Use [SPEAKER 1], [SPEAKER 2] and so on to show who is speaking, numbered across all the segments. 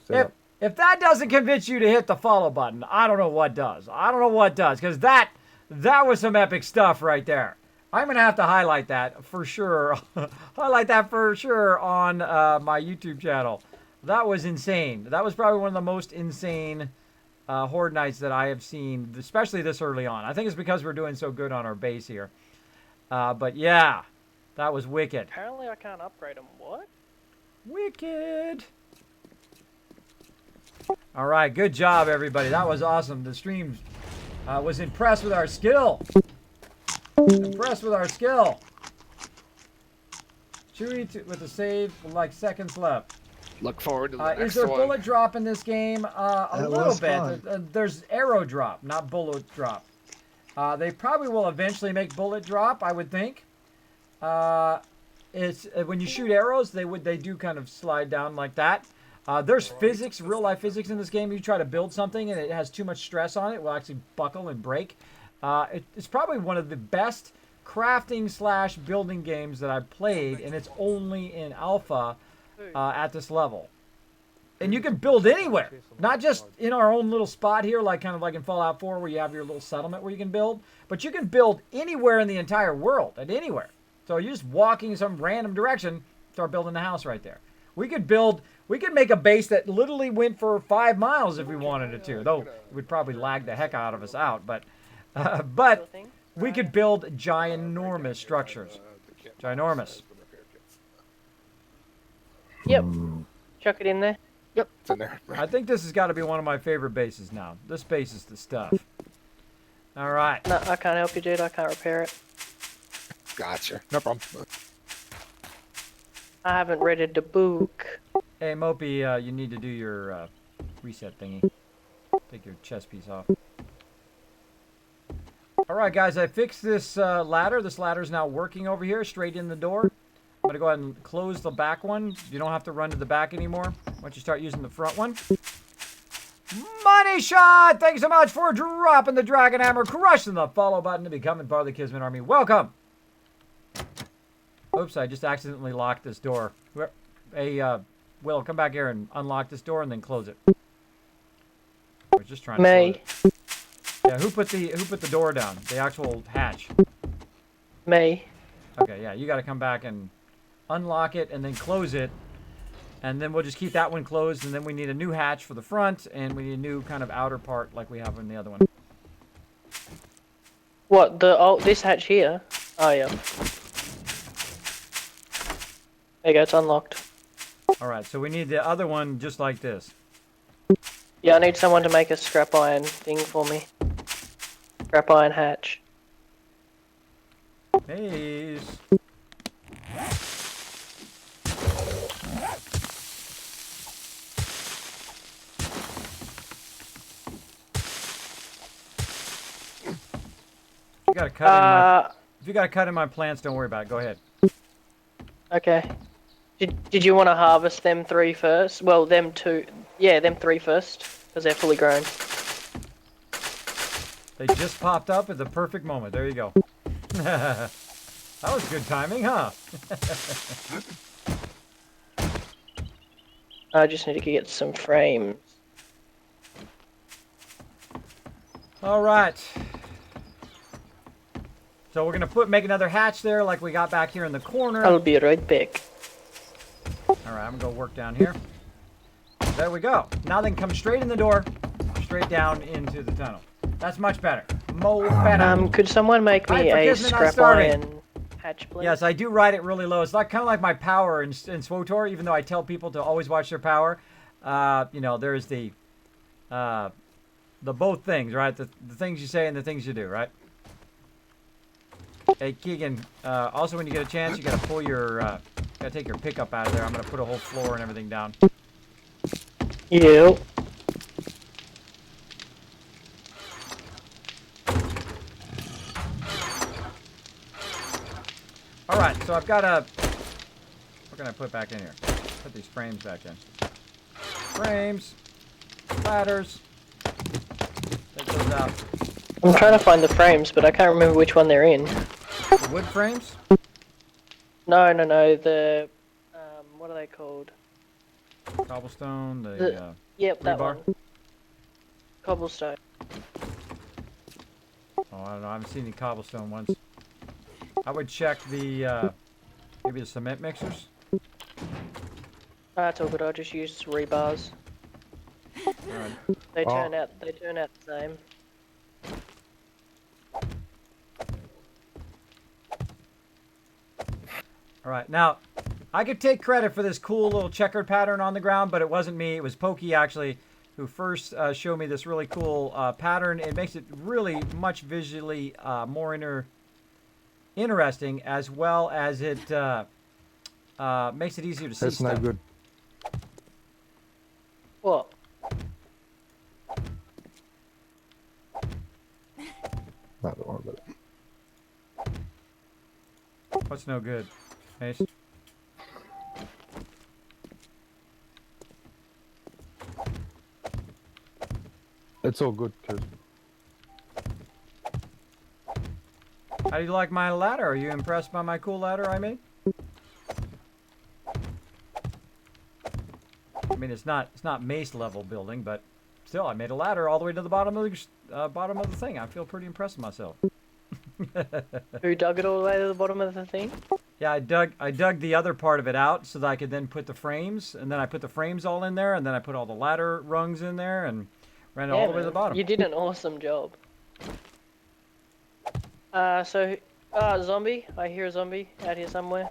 [SPEAKER 1] If that doesn't convince you to hit the follow button, I don't know what does. I don't know what does, because that was some epic stuff right there. I'm going to have to highlight that for sure. Highlight that for sure on my YouTube channel. That was insane. That was probably one of the most insane Horde nights that I have seen, especially this early on. I think it's because we're doing so good on our base here. But yeah, that was wicked.
[SPEAKER 2] Apparently I can't upgrade them. What?
[SPEAKER 1] Wicked. All right, good job, everybody. That was awesome. The stream was impressed with our skill. Impressed with our skill. Chewy with a save, like seconds left.
[SPEAKER 3] Look forward to the next one.
[SPEAKER 1] Is there bullet drop in this game? A little bit. There's arrow drop, not bullet drop. They probably will eventually make bullet drop, I would think. It's when you shoot arrows, they do kind of slide down like that. There's physics, real life physics in this game. You try to build something and it has too much stress on it, it will actually buckle and break. It's probably one of the best crafting / building games that I've played, and it's only in alpha at this level. And you can build anywhere, not just in our own little spot here, like kind of like in Fallout 4 where you have your little settlement where you can build, but you can build anywhere in the entire world, at anywhere. So you're just walking in some random direction, start building a house right there. We could make a base that literally went for 5 miles if we wanted it to, though it would probably lag the heck out of us out, but we could build ginormous structures. Ginormous.
[SPEAKER 2] Yep. Chuck it in there.
[SPEAKER 3] Yep, it's in there.
[SPEAKER 1] I think this has got to be one of my favorite bases now. This base is the stuff. All right.
[SPEAKER 2] No, I can't help you, dude. I can't repair it.
[SPEAKER 3] Gotcha. No problem.
[SPEAKER 2] I haven't read the book.
[SPEAKER 1] Hey, Mopey, you need to do your reset thingy. Take your chest piece off. All right, guys, I fixed this ladder. This ladder is now working over here, straight in the door. I'm going to go ahead and close the back one. You don't have to run to the back anymore once you start using the front one. Money shot! Thanks so much for dropping the Dragon Hammer, crushing the follow button to becoming part of the Kismet Army. Welcome! Oops, I just accidentally locked this door. Hey, Will, come back here and unlock this door and then close it. I was just trying to
[SPEAKER 2] Me.
[SPEAKER 1] close it. Yeah, who put the door down? The actual hatch.
[SPEAKER 2] Me.
[SPEAKER 1] Okay, yeah, you got to come back and unlock it and then close it, and then we'll just keep that one closed, and then we need a new hatch for the front, and we need a new kind of outer part like we have in the other one.
[SPEAKER 2] What, this hatch here? Oh yeah. There you go, it's unlocked.
[SPEAKER 1] Alright, so we need the other one just like this.
[SPEAKER 2] Yeah, I need someone to make a scrap iron thing for me. Scrap iron hatch.
[SPEAKER 1] Hey. If you got a cut in my plants, don't worry about it. Go ahead.
[SPEAKER 2] Okay. Did you want to harvest them 3 first? Well, them 2. Yeah, them 3 first, because they're fully grown.
[SPEAKER 1] They just popped up at the perfect moment. There you go. That was good timing, huh?
[SPEAKER 2] I just need to get some frames.
[SPEAKER 1] All right. So we're gonna make another hatch there, like we got back here in the corner.
[SPEAKER 2] I'll be right back.
[SPEAKER 1] All right, I'm gonna go work down here. There we go. Now they can come straight in the door, straight down into the tunnel. That's much better. Mo better.
[SPEAKER 2] Could someone make me a scrap iron hatch, please?
[SPEAKER 1] Yes, I do ride it really low. It's like kind of like my power in SWTOR, even though I tell people to always watch their power. You know, there's the both things, right? The things you say and the things you do, right? Hey, Keegan, also when you get a chance, you gotta pull your, gotta take your pickup out of there. I'm gonna put a whole floor and everything down.
[SPEAKER 2] Yep.
[SPEAKER 1] Alright, so I've got a, what can I put back in here? Put these frames back in. Frames, ladders, take those out.
[SPEAKER 2] I'm trying to find the frames, but I can't remember which one they're in.
[SPEAKER 1] The wood frames?
[SPEAKER 2] No, the, what are they called?
[SPEAKER 1] Cobblestone,
[SPEAKER 2] Yep, that
[SPEAKER 1] rebar?
[SPEAKER 2] one. Cobblestone.
[SPEAKER 1] Oh, I don't know. I haven't seen any cobblestone ones. I would check the, maybe the cement mixers.
[SPEAKER 2] That's all good. I just used rebars.
[SPEAKER 1] Alright.
[SPEAKER 2] They
[SPEAKER 3] Oh.
[SPEAKER 2] turn out the same.
[SPEAKER 1] Alright, now, I could take credit for this cool little checkered pattern on the ground, but it wasn't me. It was Pokey, actually, who first showed me this really cool pattern. It makes it really much visually more interesting, as well as it makes it easier to see
[SPEAKER 4] That's no
[SPEAKER 1] stuff.
[SPEAKER 4] good.
[SPEAKER 2] What?
[SPEAKER 4] No, don't worry about it.
[SPEAKER 1] What's no good, Mace?
[SPEAKER 4] It's all good, cause
[SPEAKER 1] How do you like my ladder? Are you impressed by my cool ladder I made? I mean, it's not Mace level building, but still, I made a ladder all the way to the bottom of the thing. I feel pretty impressed with myself.
[SPEAKER 2] Who dug it all the way to the bottom of the thing?
[SPEAKER 1] Yeah, I dug the other part of it out so that I could then put the frames, and then I put the frames all in there, and then I put all the ladder rungs in there, and ran it all the way to the bottom.
[SPEAKER 2] You did an awesome job. Zombie. I hear a zombie out here somewhere.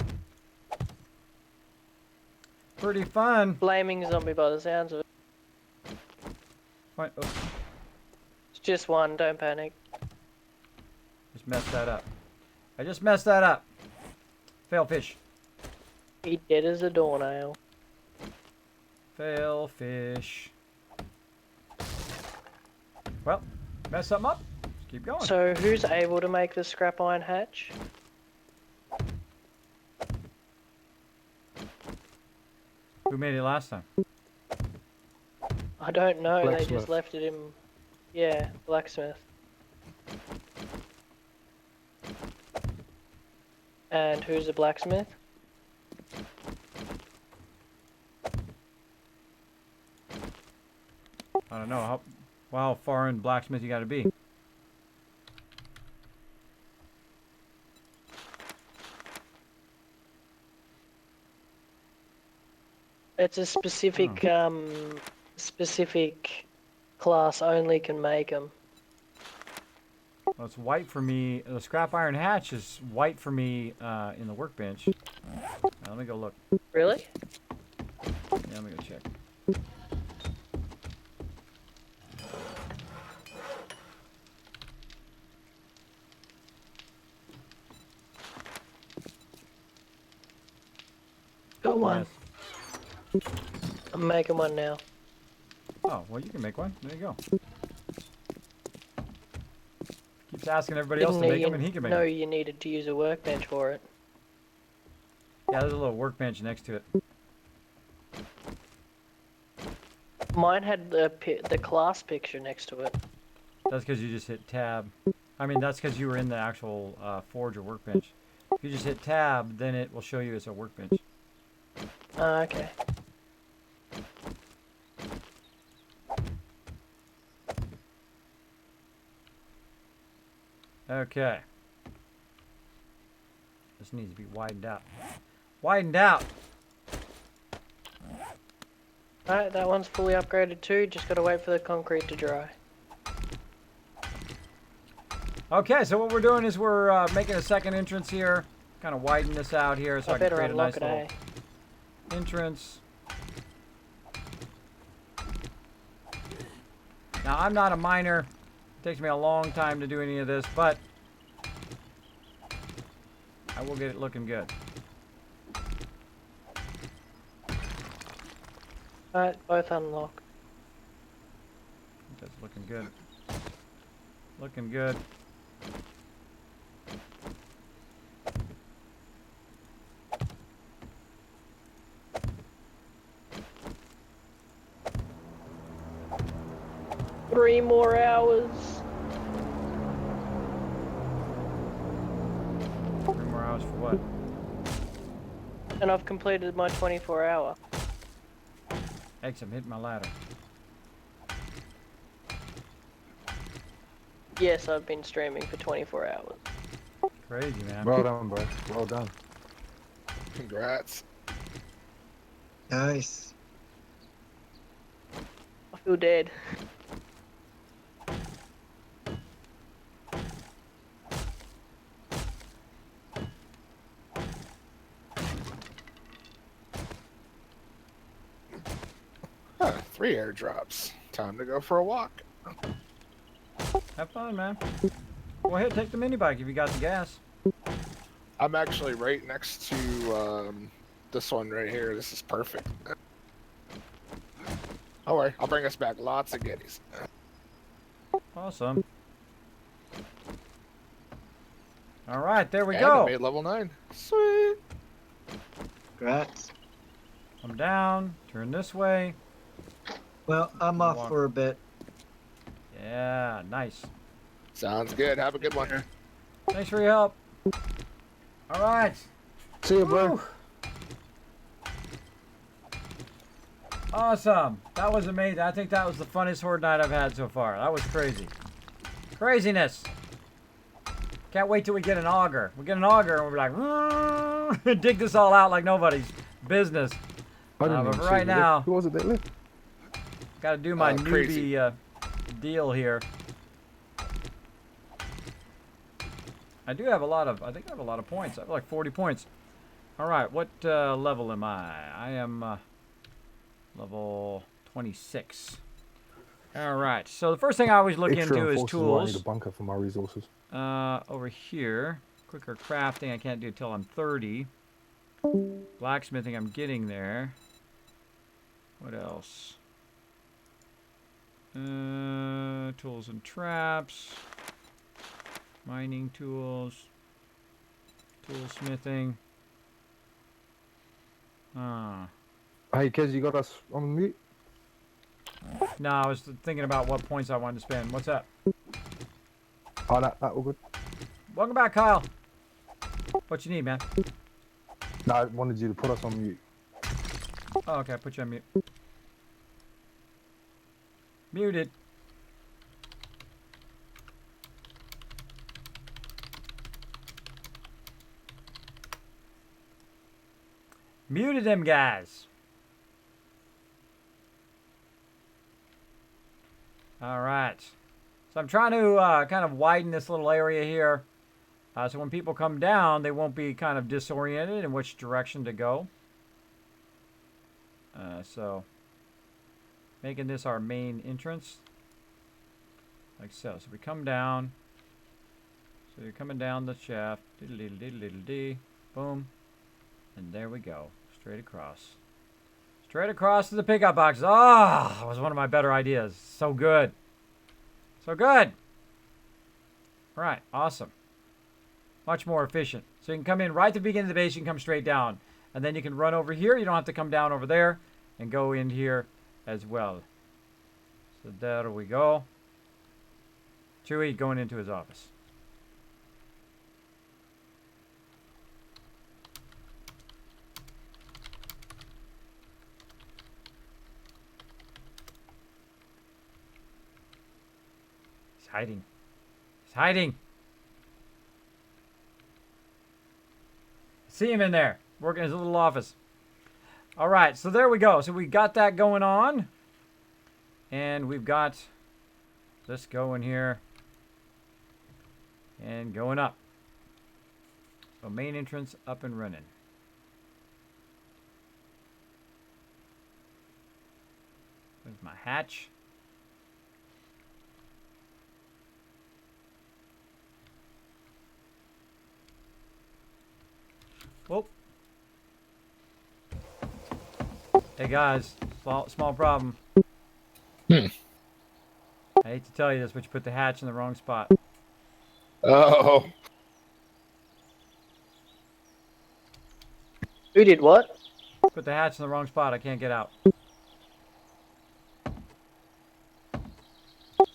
[SPEAKER 1] Pretty fun.
[SPEAKER 2] Flaming zombie by the sounds of it.
[SPEAKER 1] Right, oh,
[SPEAKER 2] It's just one, don't panic.
[SPEAKER 1] just messed that up. I just messed that up. Fail fish.
[SPEAKER 2] He dead as a doornail.
[SPEAKER 1] Fail fish. Well, mess something up. Just keep going.
[SPEAKER 2] So who's able to make the scrap iron hatch?
[SPEAKER 1] Who made it last time?
[SPEAKER 2] I don't know, they
[SPEAKER 4] Blacksmith.
[SPEAKER 2] just left it in... Yeah, blacksmith. And who's the blacksmith?
[SPEAKER 1] I don't know. How far in blacksmith you gotta be?
[SPEAKER 2] It's a specific, specific class only can make them.
[SPEAKER 1] Well, it's white for me. The scrap iron hatch is white for me in the workbench. Let me go look.
[SPEAKER 2] Really?
[SPEAKER 1] Yeah, let me go check.
[SPEAKER 2] Got one.
[SPEAKER 1] Yes.
[SPEAKER 2] I'm making one now.
[SPEAKER 1] Oh, well, you can make one. There you go. Keeps asking everybody else to make them, and he can make
[SPEAKER 2] No,
[SPEAKER 1] them.
[SPEAKER 2] you needed to use a workbench for it.
[SPEAKER 1] Yeah, there's a little workbench next to it.
[SPEAKER 2] Mine had the class picture next to it.
[SPEAKER 1] That's because you just hit tab. I mean, that's because you were in the actual forge or workbench. If you just hit tab, then it will show you it's a workbench.
[SPEAKER 2] Okay.
[SPEAKER 1] Okay. This needs to be widened out. Widened out!
[SPEAKER 2] Alright, that one's fully upgraded too, just gotta wait for the concrete to dry.
[SPEAKER 1] Okay, so what we're doing is we're making a second entrance here. Kind of widen this out here so I can
[SPEAKER 2] better
[SPEAKER 1] create a nice
[SPEAKER 2] unlock it,
[SPEAKER 1] little entrance. Now, I'm not a miner. It takes me a long time to do any of this, but I will get it looking good.
[SPEAKER 2] Alright, both unlock.
[SPEAKER 1] That's looking good. Looking good.
[SPEAKER 2] Three more hours.
[SPEAKER 1] 3 more hours for what?
[SPEAKER 2] And I've completed my 24 hour.
[SPEAKER 1] X, I'm hitting my ladder.
[SPEAKER 2] Yes, I've been streaming for 24 hours.
[SPEAKER 1] Crazy, man.
[SPEAKER 4] Well done, bro. Well done.
[SPEAKER 3] Congrats.
[SPEAKER 5] Nice.
[SPEAKER 2] I feel dead.
[SPEAKER 3] Huh, 3 airdrops. Time to go for a walk.
[SPEAKER 1] Have fun, man. Go ahead, take the mini bike if you got the gas.
[SPEAKER 3] I'm actually right next to this one right here. This is perfect. Don't worry, I'll bring us back lots of goodies.
[SPEAKER 1] Awesome. All right, there we
[SPEAKER 3] And I
[SPEAKER 1] go.
[SPEAKER 3] made level 9. Sweet.
[SPEAKER 5] Congrats.
[SPEAKER 1] I'm down. Turn this way.
[SPEAKER 5] Well, I'm off
[SPEAKER 1] Walk.
[SPEAKER 5] for a bit.
[SPEAKER 1] Yeah, nice.
[SPEAKER 3] Sounds good. Have a good one.
[SPEAKER 1] Thanks for your help. All right.
[SPEAKER 4] See you, bro.
[SPEAKER 1] Woo. Awesome. That was amazing. I think that was the funnest horde night I've had so far. That was crazy. Craziness. Can't wait till we get an auger. We get an auger and we'll be like, dig this all out like nobody's business.
[SPEAKER 4] I didn't
[SPEAKER 1] But
[SPEAKER 4] even
[SPEAKER 1] for
[SPEAKER 4] see
[SPEAKER 1] right
[SPEAKER 4] who
[SPEAKER 1] now,
[SPEAKER 4] who was it that lived?
[SPEAKER 1] got to do my
[SPEAKER 3] Crazy.
[SPEAKER 1] newbie deal here. I do have a lot of, I think I have a lot of points. I have like 40 points. All right, what level am I? I am level 26. All right, so the first thing I always look
[SPEAKER 4] Extra
[SPEAKER 1] into is
[SPEAKER 4] enforces why I need a
[SPEAKER 1] tools.
[SPEAKER 4] bunker for my resources.
[SPEAKER 1] Over here, quicker crafting I can't do till I'm 30. Blacksmithing I'm getting there. What else? Tools and traps. Mining tools. Toolsmithing. Ah.
[SPEAKER 4] Hey, Kez, you got us on mute?
[SPEAKER 1] No, I was thinking about what points I wanted to spend. What's up?
[SPEAKER 4] Oh, that all good.
[SPEAKER 1] Welcome back, Kyle. What you need, man?
[SPEAKER 4] No, I wanted you to put us on mute.
[SPEAKER 1] Oh, okay, I put you on mute. Muted. Muted them guys. All right. So I'm trying to kind of widen this little area here. So when people come down, they won't be kind of disoriented in which direction to go. So making this our main entrance. Like so. So we come down. So you're coming down the shaft. Diddle-diddle-diddle-diddle-dee. Boom. And there we go. Straight across. Straight across to the pickup boxes. Ah, that was one of my better ideas. So good. So good. Right. Awesome. Much more efficient. So you can come in right at the beginning of the base. You can come straight down. And then you can run over here. You don't have to come down over there. And go in here as well. So there we go. Chewie going into his office. He's hiding. He's hiding. See him in there, working in his little office. All right, so there we go. So we got that going on. And we've got this going here. And going up. So main entrance up and running. There's my hatch. Whoop. Hey guys, small problem. I hate to tell you this, but you put the hatch in the wrong spot.
[SPEAKER 3] Oh.
[SPEAKER 2] Who did what?
[SPEAKER 1] Put the hatch in the wrong spot. I can't get out.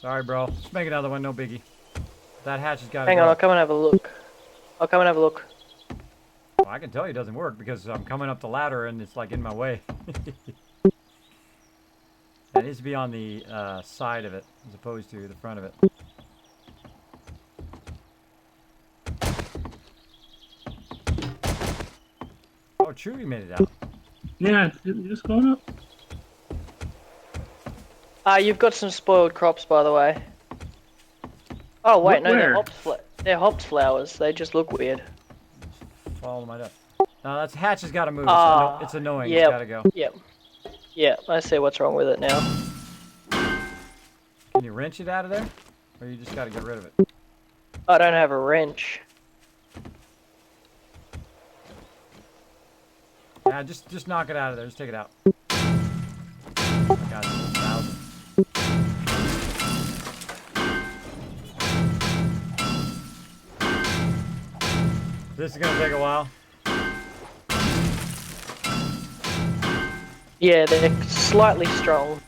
[SPEAKER 1] Sorry, bro. Just make another one. No biggie. That hatch has got to
[SPEAKER 2] Hang
[SPEAKER 1] go.
[SPEAKER 2] on, I'll come and have a look. I'll come and have a look.
[SPEAKER 1] Well, I can tell you it doesn't work because I'm coming up the ladder and it's like in my way. needs to be on the side of it as opposed to the front of it. Oh, Chewie made it out.
[SPEAKER 6] Yeah, you're just going up.
[SPEAKER 2] You've got some spoiled crops, by the way. Oh wait, no,
[SPEAKER 6] Where?
[SPEAKER 2] they're hops flowers. They just look weird.
[SPEAKER 1] Follow my duck. No, that's hatch has got to move. It's annoying.
[SPEAKER 2] Yep.
[SPEAKER 1] It's got to go.
[SPEAKER 2] Yep. Yeah, I see what's wrong with it now.
[SPEAKER 1] Can you wrench it out of there, or you just got to get rid of it?
[SPEAKER 2] I don't have a wrench.
[SPEAKER 1] Yeah, just knock it out of there. Just take it out. God, 1,000. This is gonna take a while.
[SPEAKER 2] Yeah, they're slightly strong.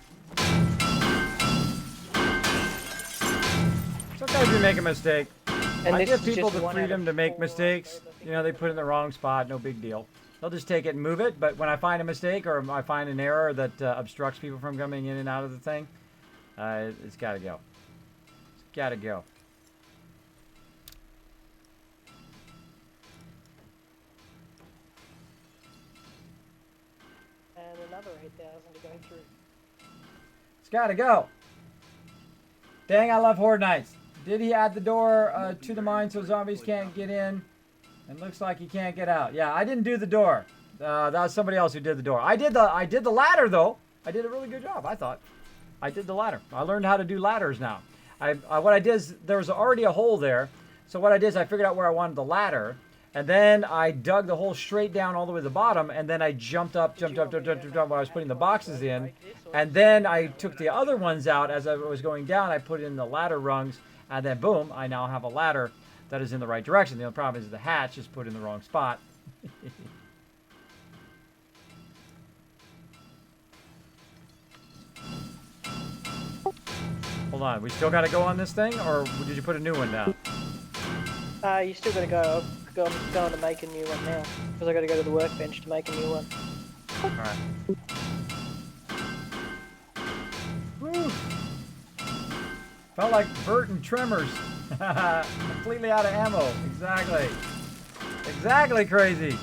[SPEAKER 1] Sometimes we make a mistake.
[SPEAKER 2] And
[SPEAKER 1] I
[SPEAKER 2] this
[SPEAKER 1] give
[SPEAKER 2] is
[SPEAKER 1] people
[SPEAKER 2] just
[SPEAKER 1] the
[SPEAKER 2] one out
[SPEAKER 1] freedom
[SPEAKER 2] of
[SPEAKER 1] to make
[SPEAKER 2] 4
[SPEAKER 1] mistakes. You know, they put it in the wrong spot. No big deal. They'll just take it and move it. But when I find a mistake or I find an error that obstructs people from coming in and out of the thing, it's got to go. It's got to go.
[SPEAKER 2] And another 8,000 to go through.
[SPEAKER 1] It's got to go. Dang, I love Horde Nights. Did he add the door to the mine so zombies can't get in? And looks like he can't get out. Yeah, I didn't do the door. That was somebody else who did the door. I did the ladder though. I did a really good job, I thought. I did the ladder. I learned how to do ladders now. What I did is there was already a hole there. So what I did is I figured out where I wanted the ladder. And then I dug the hole straight down all the way to the bottom, and then I jumped up while I was putting the boxes in. And then I took the other ones out as I was going down. I put in the ladder rungs, and then boom, I now have a ladder that is in the right direction. The only problem is the hatch is put in the wrong spot. Hold on, we still got to go on this thing, or did you put a new one down?
[SPEAKER 2] You still gotta go. I'm going to make a new one now. Because I gotta go to the workbench to make a new one.
[SPEAKER 1] Alright. Woo! Felt like Bert and Tremors. Completely out of ammo. Exactly. Exactly crazy.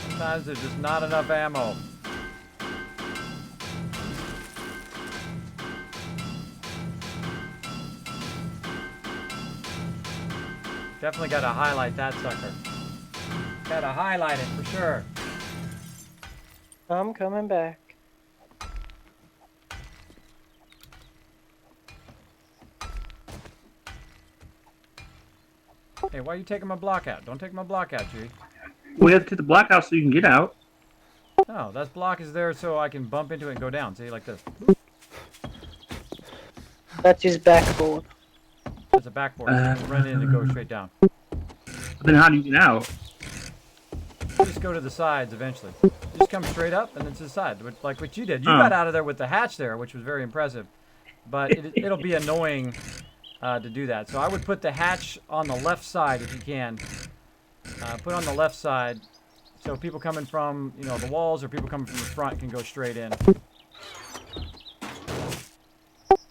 [SPEAKER 1] Sometimes there's just not enough ammo. Definitely got to highlight that sucker. Got to highlight it for sure.
[SPEAKER 2] I'm coming back.
[SPEAKER 1] Hey, why are you taking my block out? Don't take my block out, G.
[SPEAKER 6] We have to take the block out so you can get out.
[SPEAKER 1] No, that block is there so I can bump into it and go down. See, like this.
[SPEAKER 2] That's his backboard.
[SPEAKER 1] There's a backboard. So you can run in and go straight down.
[SPEAKER 6] Then how do you get out?
[SPEAKER 1] Just go to the sides eventually. Just come straight up and then to the side, like what you did. You got out of there with the hatch there, which was very impressive. But it'll be annoying to do that. So I would put the hatch on the left side if you can. Put on the left side so people coming from the walls or people coming from the front can go straight in.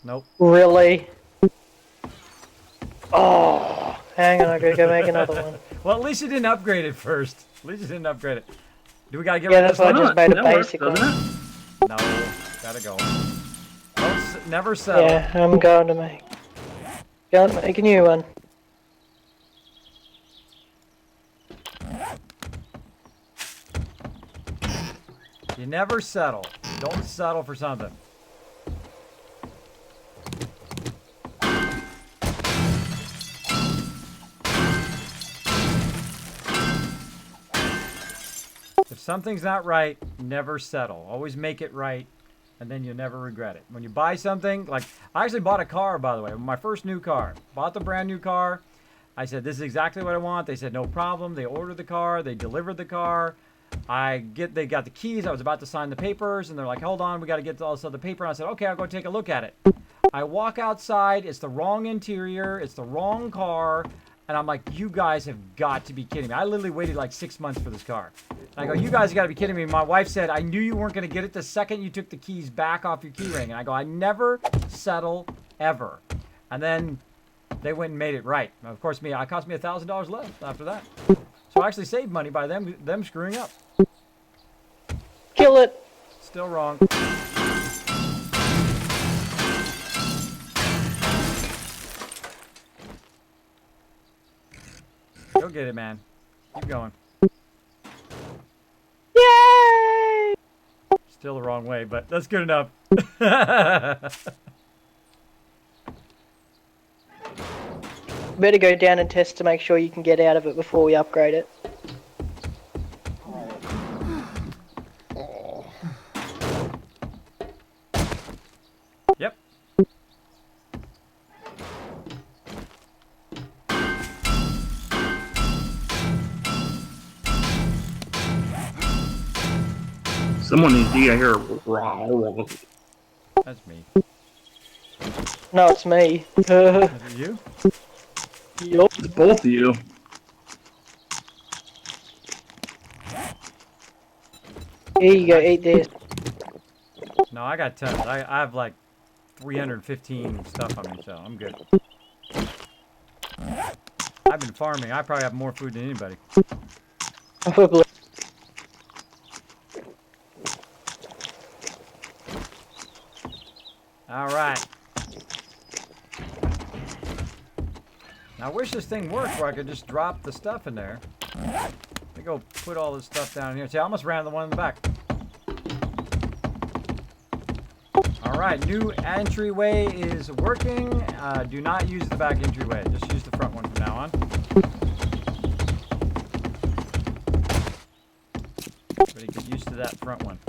[SPEAKER 1] Nope.
[SPEAKER 2] Really? Oh, hang on, I gotta go make another one.
[SPEAKER 1] Well, at least you didn't upgrade it first. At least you didn't upgrade it. Do we gotta get
[SPEAKER 2] Yeah,
[SPEAKER 1] rid of
[SPEAKER 2] that's
[SPEAKER 1] this
[SPEAKER 2] why I
[SPEAKER 1] one?
[SPEAKER 2] just made a
[SPEAKER 6] That works,
[SPEAKER 2] basic one.
[SPEAKER 6] doesn't it?
[SPEAKER 1] No, gotta go. Never settle.
[SPEAKER 2] Yeah, I'm going to make a new one.
[SPEAKER 1] You never settle. Don't settle for something. If something's not right, never settle. Always make it right, and then you'll never regret it. When you buy something, like I actually bought a car, by the way, my first new car. Bought the brand new car. I said, this is exactly what I want. They said, no problem. They ordered the car. They delivered the car. They got the keys. I was about to sign the papers, and they're like, hold on, we got to get all this other paper. And I said, okay, I'll go take a look at it. I walk outside. It's the wrong interior. It's the wrong car. And I'm like, you guys have got to be kidding me. I literally waited like 6 months for this car. And I go, you guys got to be kidding me. My wife said, I knew you weren't going to get it the second you took the keys back off your key ring. And I go, I never settle ever. And then they went and made it right. Of course, it cost me $1,000 less after that. So I actually saved money by them screwing up.
[SPEAKER 2] Kill it.
[SPEAKER 1] Still wrong. Go get it, man. Keep going.
[SPEAKER 2] Yay!
[SPEAKER 1] Still the wrong way, but that's good enough.
[SPEAKER 2] Better go down and test to make sure you can get out of it before we upgrade it.
[SPEAKER 1] Yep.
[SPEAKER 6] Someone needs to get here.
[SPEAKER 1] That's me.
[SPEAKER 2] No, it's me.
[SPEAKER 1] Is it you?
[SPEAKER 2] Yup.
[SPEAKER 6] It's both of you.
[SPEAKER 2] Here you go, eat this.
[SPEAKER 1] No, I got tons. I have like 315 stuff on me, so I'm good. I've been farming. I probably have more food than anybody.
[SPEAKER 2] Probably.
[SPEAKER 1] All right. Now, I wish this thing worked where I could just drop the stuff in there. Let me go put all this stuff down here. See, I almost ran the one in the back. All right, new entryway is working. Do not use the back entryway. Just use the front one from now on. Everybody get used to that front one.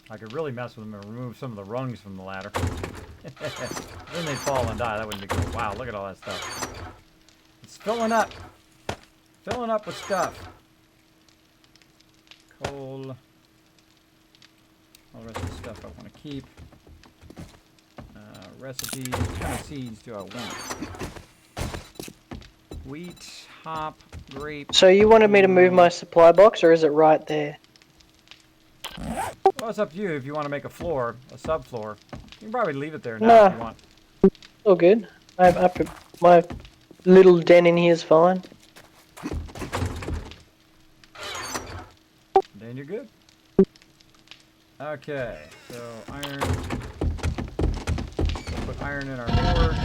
[SPEAKER 1] I could really mess with them and remove some of the rungs from the ladder. Then they'd fall and die. That wouldn't be cool. Wow, look at all that stuff. It's filling up. Filling up with stuff. Coal. All the rest of the stuff I want to keep. Recipes. What kind of seeds do I want? Wheat, hop, grape.
[SPEAKER 2] So you wanted me to move my supply box, or is it right there?
[SPEAKER 1] Well, it's up to you if you want to make a floor, a subfloor. You can probably leave it there now
[SPEAKER 2] No.
[SPEAKER 1] if you want.
[SPEAKER 2] All good. My little den in here is fine.
[SPEAKER 1] Then you're good. Okay, so iron. We'll put iron in our forge.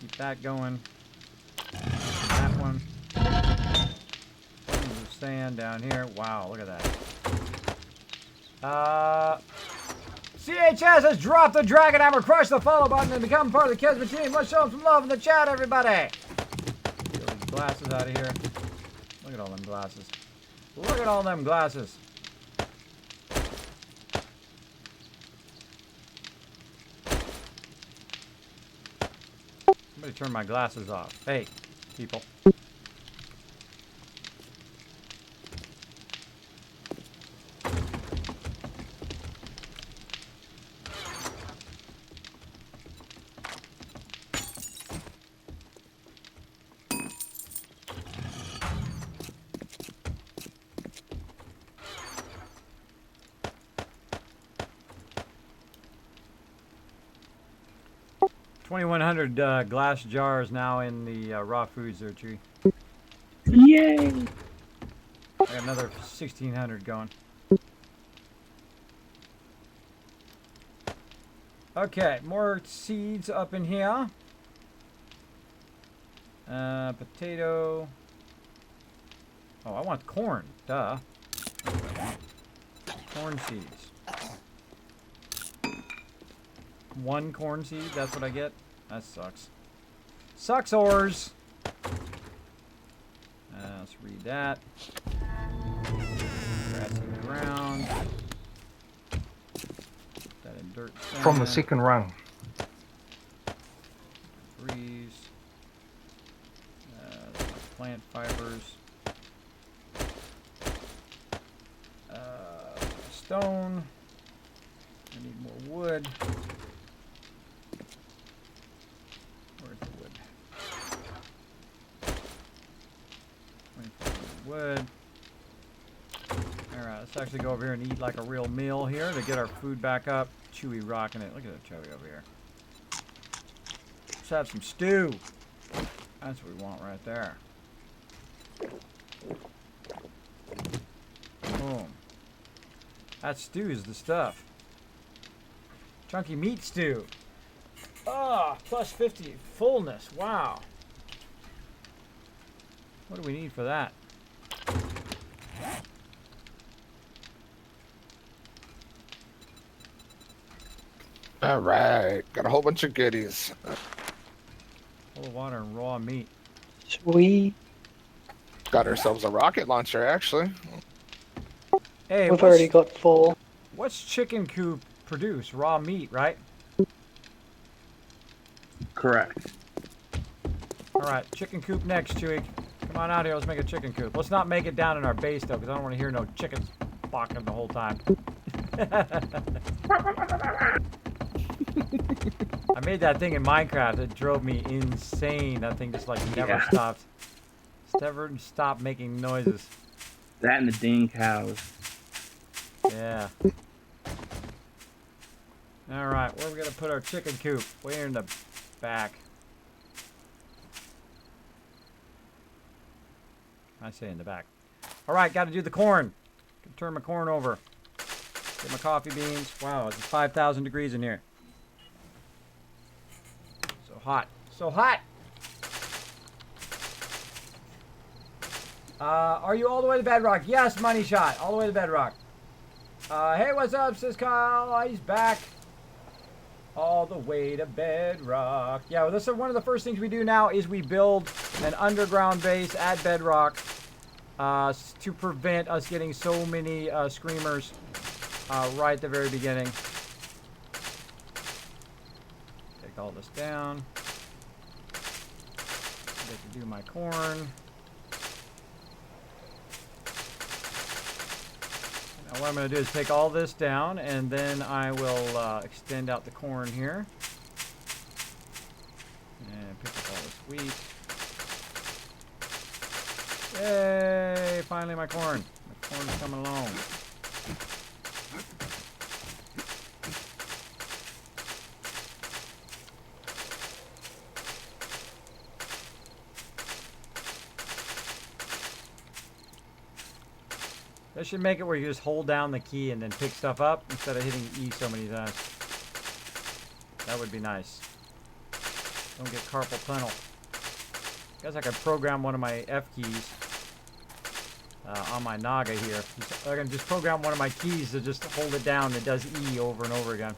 [SPEAKER 1] Keep that going. That one. Tons of sand down here. Wow, look at that. CHS has dropped the Dragon Hammer. Crush the follow button and become part of the Kismet team. Let's show them some love in the chat, everybody. Get those glasses out of here. Look at all them glasses. Look at all them glasses. Somebody turn my glasses off. Hey, people. $2,100 glass jars now in the raw foods there, Tree.
[SPEAKER 6] Yay!
[SPEAKER 1] I got another 1,600 going. Okay, more seeds up in here. Potato. Oh, I want corn. Duh. That's what I want. Corn seeds. One corn seed, that's what I get? That sucks. Sucks ores. Let's read that. Grassy ground. Put that in dirt.
[SPEAKER 4] From the
[SPEAKER 1] sand.
[SPEAKER 4] second rung.
[SPEAKER 1] Freeze. stone. I need more wood. Where's the wood? 24 wood. Alright, let's actually go over here and eat like a real meal here to get our food back up. Chewy rocking it. Look at that Chewy over here. Let's have some stew. That's what we want right there. Boom. That stew is the stuff. Chunky meat stew. Ah, plus 50 fullness. Wow. What do we need for that?
[SPEAKER 3] All right, got a whole bunch of goodies.
[SPEAKER 1] Full of water and raw meat.
[SPEAKER 2] Sweet.
[SPEAKER 3] Got ourselves a rocket launcher, actually.
[SPEAKER 1] Hey,
[SPEAKER 2] We've already got 4.
[SPEAKER 1] what's chicken coop produce? Raw meat, right?
[SPEAKER 6] Correct.
[SPEAKER 1] All right, chicken coop next, Chewy. Come on out here. Let's make a chicken coop. Let's not make it down in our base though, because I don't want to hear no chickens barking the whole time. I made that thing in Minecraft. It drove me insane. That thing just like never
[SPEAKER 6] Yeah.
[SPEAKER 1] stopped. Just never stopped making noises.
[SPEAKER 6] That and the dang cows.
[SPEAKER 1] Yeah. All right, where are we gonna put our chicken coop? Way in the back. I say in the back. All right, got to do the corn. Turn my corn over. Get my coffee beans. Wow, it's 5,000 degrees in here. So hot. So hot. Are you all the way to bedrock? Yes, money shot. All the way to bedrock. Hey, what's up, says Kyle? He's back. All the way to bedrock. Yeah, well, this is one of the first things we do now is we build an underground base at bedrock to prevent us getting so many screamers right at the very beginning. Take all this down. Get to do my corn. Now what I'm going to do is take all this down, and then I will extend out the corn here. And pick up all this wheat. Yay! Finally my corn. My corn's coming along. That should make it where you just hold down the key and then pick stuff up instead of hitting E so many times. That would be nice. Don't get carpal tunnel. Guess I could program one of my F keys on my Naga here. I can just program one of my keys to just hold it down. It does E over and over again.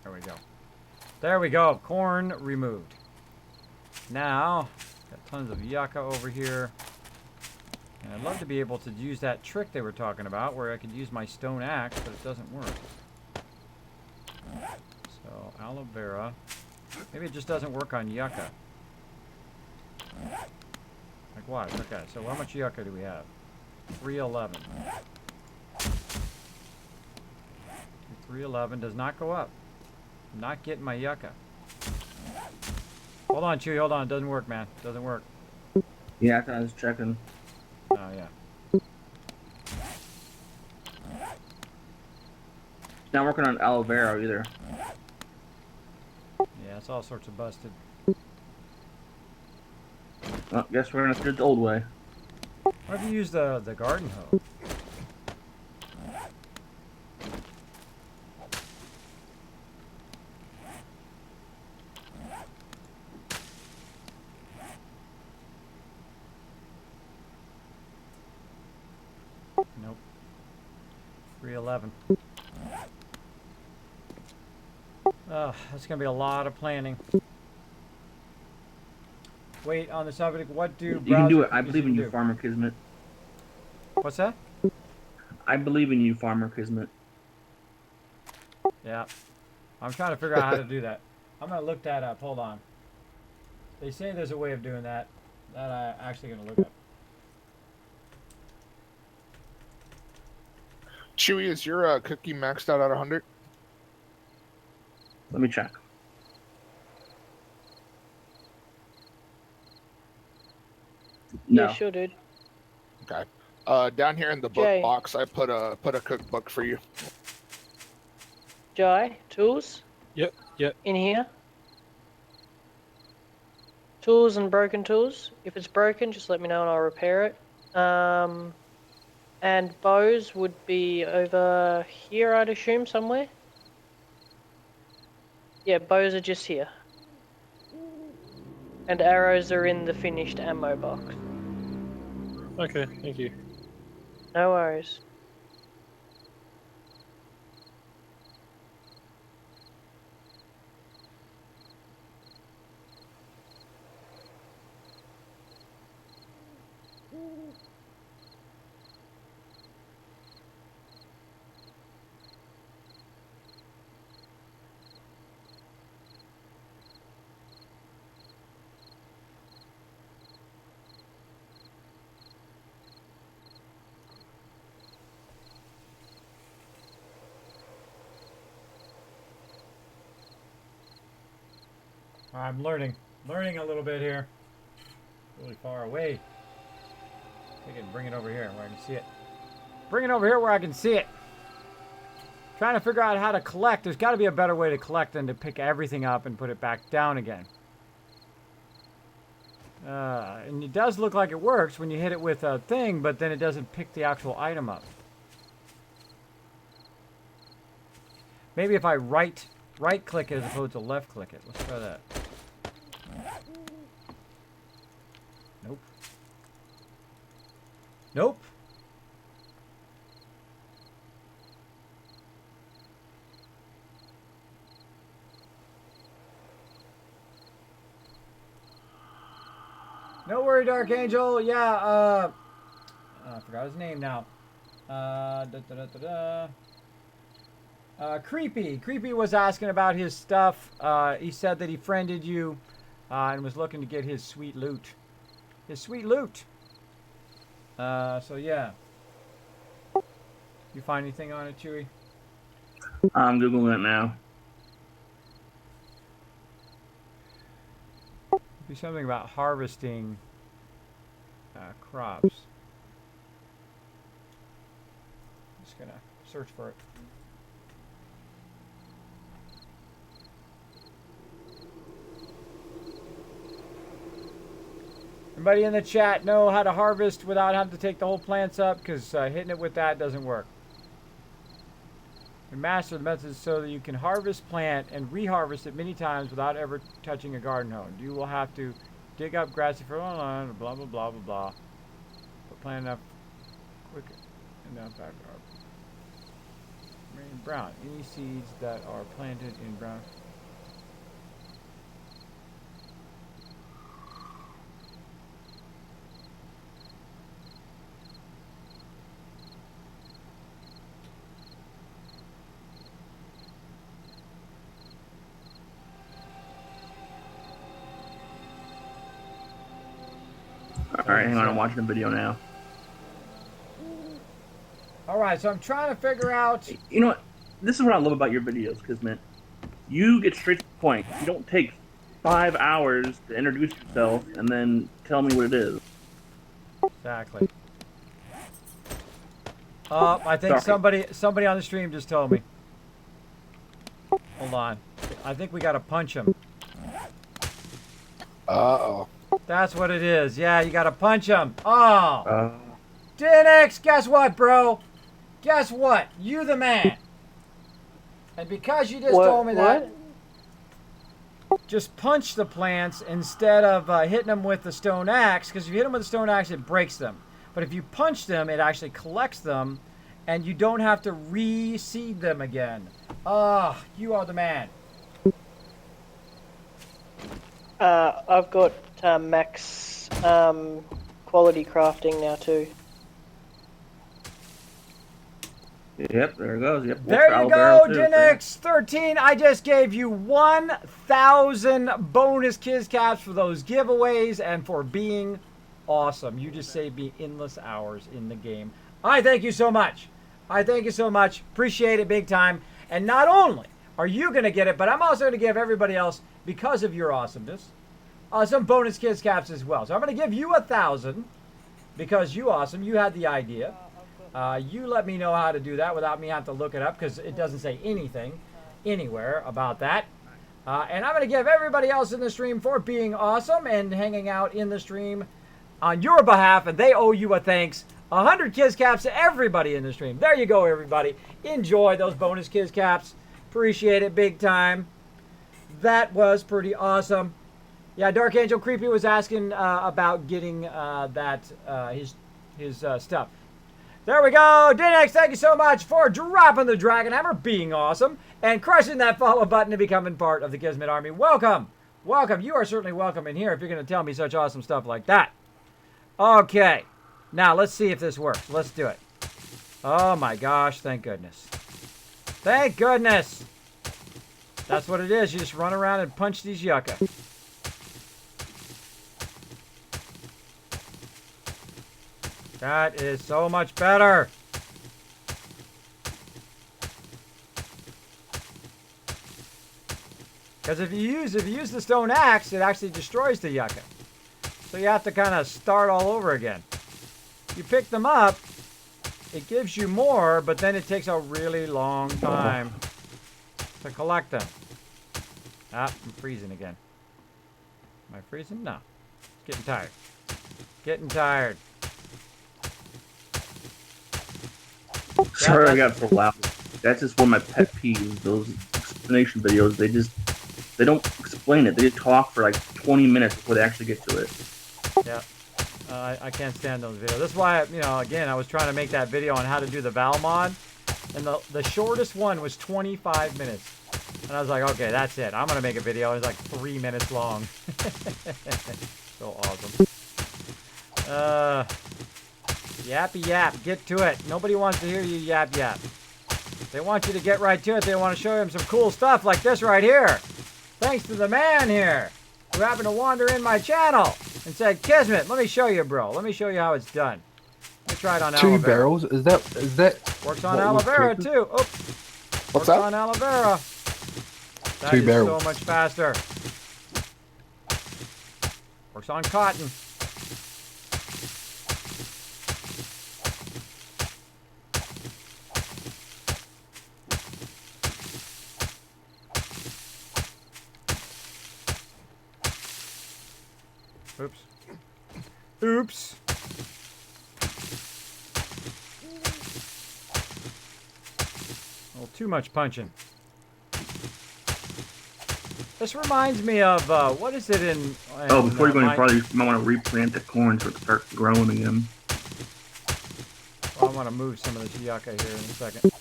[SPEAKER 1] There we go. There we go. Corn removed. Now, got tons of yucca over here. And I'd love to be able to use that trick they were talking about where I could use my stone axe, but it doesn't work. So, aloe vera. Maybe it just doesn't work on yucca. Like what? Okay, so how much yucca do we have? 311. 311 does not go up. I'm not getting my yucca. Hold on, Chewy, hold on. It doesn't work, man. It doesn't work.
[SPEAKER 6] Yeah, I was checking.
[SPEAKER 1] Oh, yeah.
[SPEAKER 6] It's not working on aloe vera either.
[SPEAKER 1] Yeah, it's all sorts of busted.
[SPEAKER 6] Well, guess we're gonna do it the old way.
[SPEAKER 1] What if you use the garden hoe? Nope. 311. That's gonna be a lot of planning. Wait, on the subject, what do
[SPEAKER 6] You can do it. I
[SPEAKER 1] browser
[SPEAKER 6] believe in
[SPEAKER 1] cookies
[SPEAKER 6] you,
[SPEAKER 1] do?
[SPEAKER 6] Farmer Kismet.
[SPEAKER 1] What's that?
[SPEAKER 6] I believe in you, Farmer Kismet.
[SPEAKER 1] Yeah. I'm trying to figure out how to do that. I'm gonna look that up. Hold on. They say there's a way of doing that. That I'm actually gonna look up.
[SPEAKER 3] Chewy, is your cookie maxed out at 100?
[SPEAKER 6] Let me check. No.
[SPEAKER 2] Yeah, sure, dude.
[SPEAKER 3] Okay. Down here in the book
[SPEAKER 2] Jay.
[SPEAKER 3] box, I put a cookbook for you.
[SPEAKER 2] Jai, tools?
[SPEAKER 7] Yep.
[SPEAKER 2] In here? Tools and broken tools. If it's broken, just let me know and I'll repair it. And bows would be over here, I'd assume, somewhere. Yeah, bows are just here. And arrows are in the finished ammo box.
[SPEAKER 7] Okay, thank you.
[SPEAKER 2] No worries.
[SPEAKER 1] I'm learning a little bit here. Really far away. Take it and bring it over here where I can see it. Bring it over here where I can see it. Trying to figure out how to collect. There's got to be a better way to collect than to pick everything up and put it back down again. And it does look like it works when you hit it with a thing, but then it doesn't pick the actual item up. Maybe if I right click it as opposed to left click it. Let's try that. Nope. Nope. No worry, Dark Angel. Yeah, I forgot his name now. Creepy. Creepy was asking about his stuff. He said that he friended you and was looking to get his sweet loot. His sweet loot. So yeah. You find anything on it, Chewy?
[SPEAKER 6] I'm Googling it now.
[SPEAKER 1] Be something about harvesting crops. Just gonna search for it. Anybody in the chat know how to harvest without having to take the whole plants up? Because hitting it with that doesn't work. And master the method so that you can harvest plant and reharvest it many times without ever touching a garden hose. You will have to dig up grassy for blah blah blah blah blah. But plant enough quick enough back up. In brown. Any seeds that are planted in brown.
[SPEAKER 6] Alright, hang on, I'm watching the video now.
[SPEAKER 1] Alright, so I'm trying to figure out.
[SPEAKER 6] You know what? This is what I love about your videos, Kismet. You get straight to the point. You don't take 5 hours to introduce yourself and then tell me what it is.
[SPEAKER 1] Exactly. I think somebody on the stream just told me. Hold on. I think we gotta punch him.
[SPEAKER 3] Uh-oh.
[SPEAKER 1] That's what it is. Yeah, you gotta punch him. Oh. Dinix, guess what, bro? Guess what? You the man. And because you just told me that, just punch the plants instead of hitting them with the stone axe. Because if you hit them with the stone axe, it breaks them. But if you punch them, it actually collects them, and you don't have to reseed them again. Ah, you are the man.
[SPEAKER 2] I've got max quality crafting now too.
[SPEAKER 6] Yep, there it goes. Yep.
[SPEAKER 1] There you go, Dinix 13. I just gave you 1,000 bonus Kiz Caps for those giveaways and for being awesome. You just saved me endless hours in the game. I thank you so much. I thank you so much. Appreciate it big time. And not only are you going to get it, but I'm also going to give everybody else, because of your awesomeness, some bonus kids caps as well. So I'm going to give you 1,000 because you awesome. You had the idea. You let me know how to do that without me having to look it up because it doesn't say anything anywhere about that. And I'm going to give everybody else in the stream for being awesome and hanging out in the stream on your behalf, and they owe you a thanks. 100 Kids Caps to everybody in the stream. There you go, everybody. Enjoy those bonus Kids Caps. Appreciate it big time. That was pretty awesome. Yeah, Dark Angel Creepy was asking about getting his stuff. There we go. Dinex, thank you so much for dropping the Dragon Hammer, being awesome, and crushing that follow button and becoming part of the Kismet Army. Welcome. Welcome. You are certainly welcome in here if you're going to tell me such awesome stuff like that. Okay. Now, let's see if this works. Let's do it. Oh, my gosh. Thank goodness. Thank goodness. That's what it is. You just run around and punch these yucca. That is so much better. Because if you use the stone axe, it actually destroys the yucca. So you have to kind of start all over again. You pick them up, it gives you more, but then it takes a really long time to collect them. Ah, I'm freezing again. Am I freezing? No. Getting tired. Getting tired.
[SPEAKER 6] Sorry I got so loud. That's just one of my pet peeves, those explanation videos. They don't explain it. They just talk for like 20 minutes before they actually get to it.
[SPEAKER 1] Yeah. I can't stand those videos. That's why, again, I was trying to make that video on how to do the Val Mod. And the shortest one was 25 minutes. And I was like, okay, that's it. I'm going to make a video. It's like 3 minutes long. So awesome. Yappy yap. Get to it. Nobody wants to hear you yap yap. They want you to get right to it. They want to show them some cool stuff like this right here. Thanks to the man here who happened to wander in my channel and said, Kismet, let me show you, bro. Let me show you how it's done. Let me try it on aloe vera.
[SPEAKER 4] 2 barrels? Is that
[SPEAKER 1] Works on aloe vera too. Oh,
[SPEAKER 3] What's
[SPEAKER 1] works
[SPEAKER 3] that?
[SPEAKER 1] on aloe vera. That
[SPEAKER 4] 2
[SPEAKER 1] is
[SPEAKER 4] barrels.
[SPEAKER 1] so much faster. Works on cotton. Oops. Oops. A little too much punching. This reminds me of, what is it in
[SPEAKER 6] Oh, before you go any farther, you might want to replant the corn so it starts growing again.
[SPEAKER 1] Well, I want to move some of this yucca here in a second.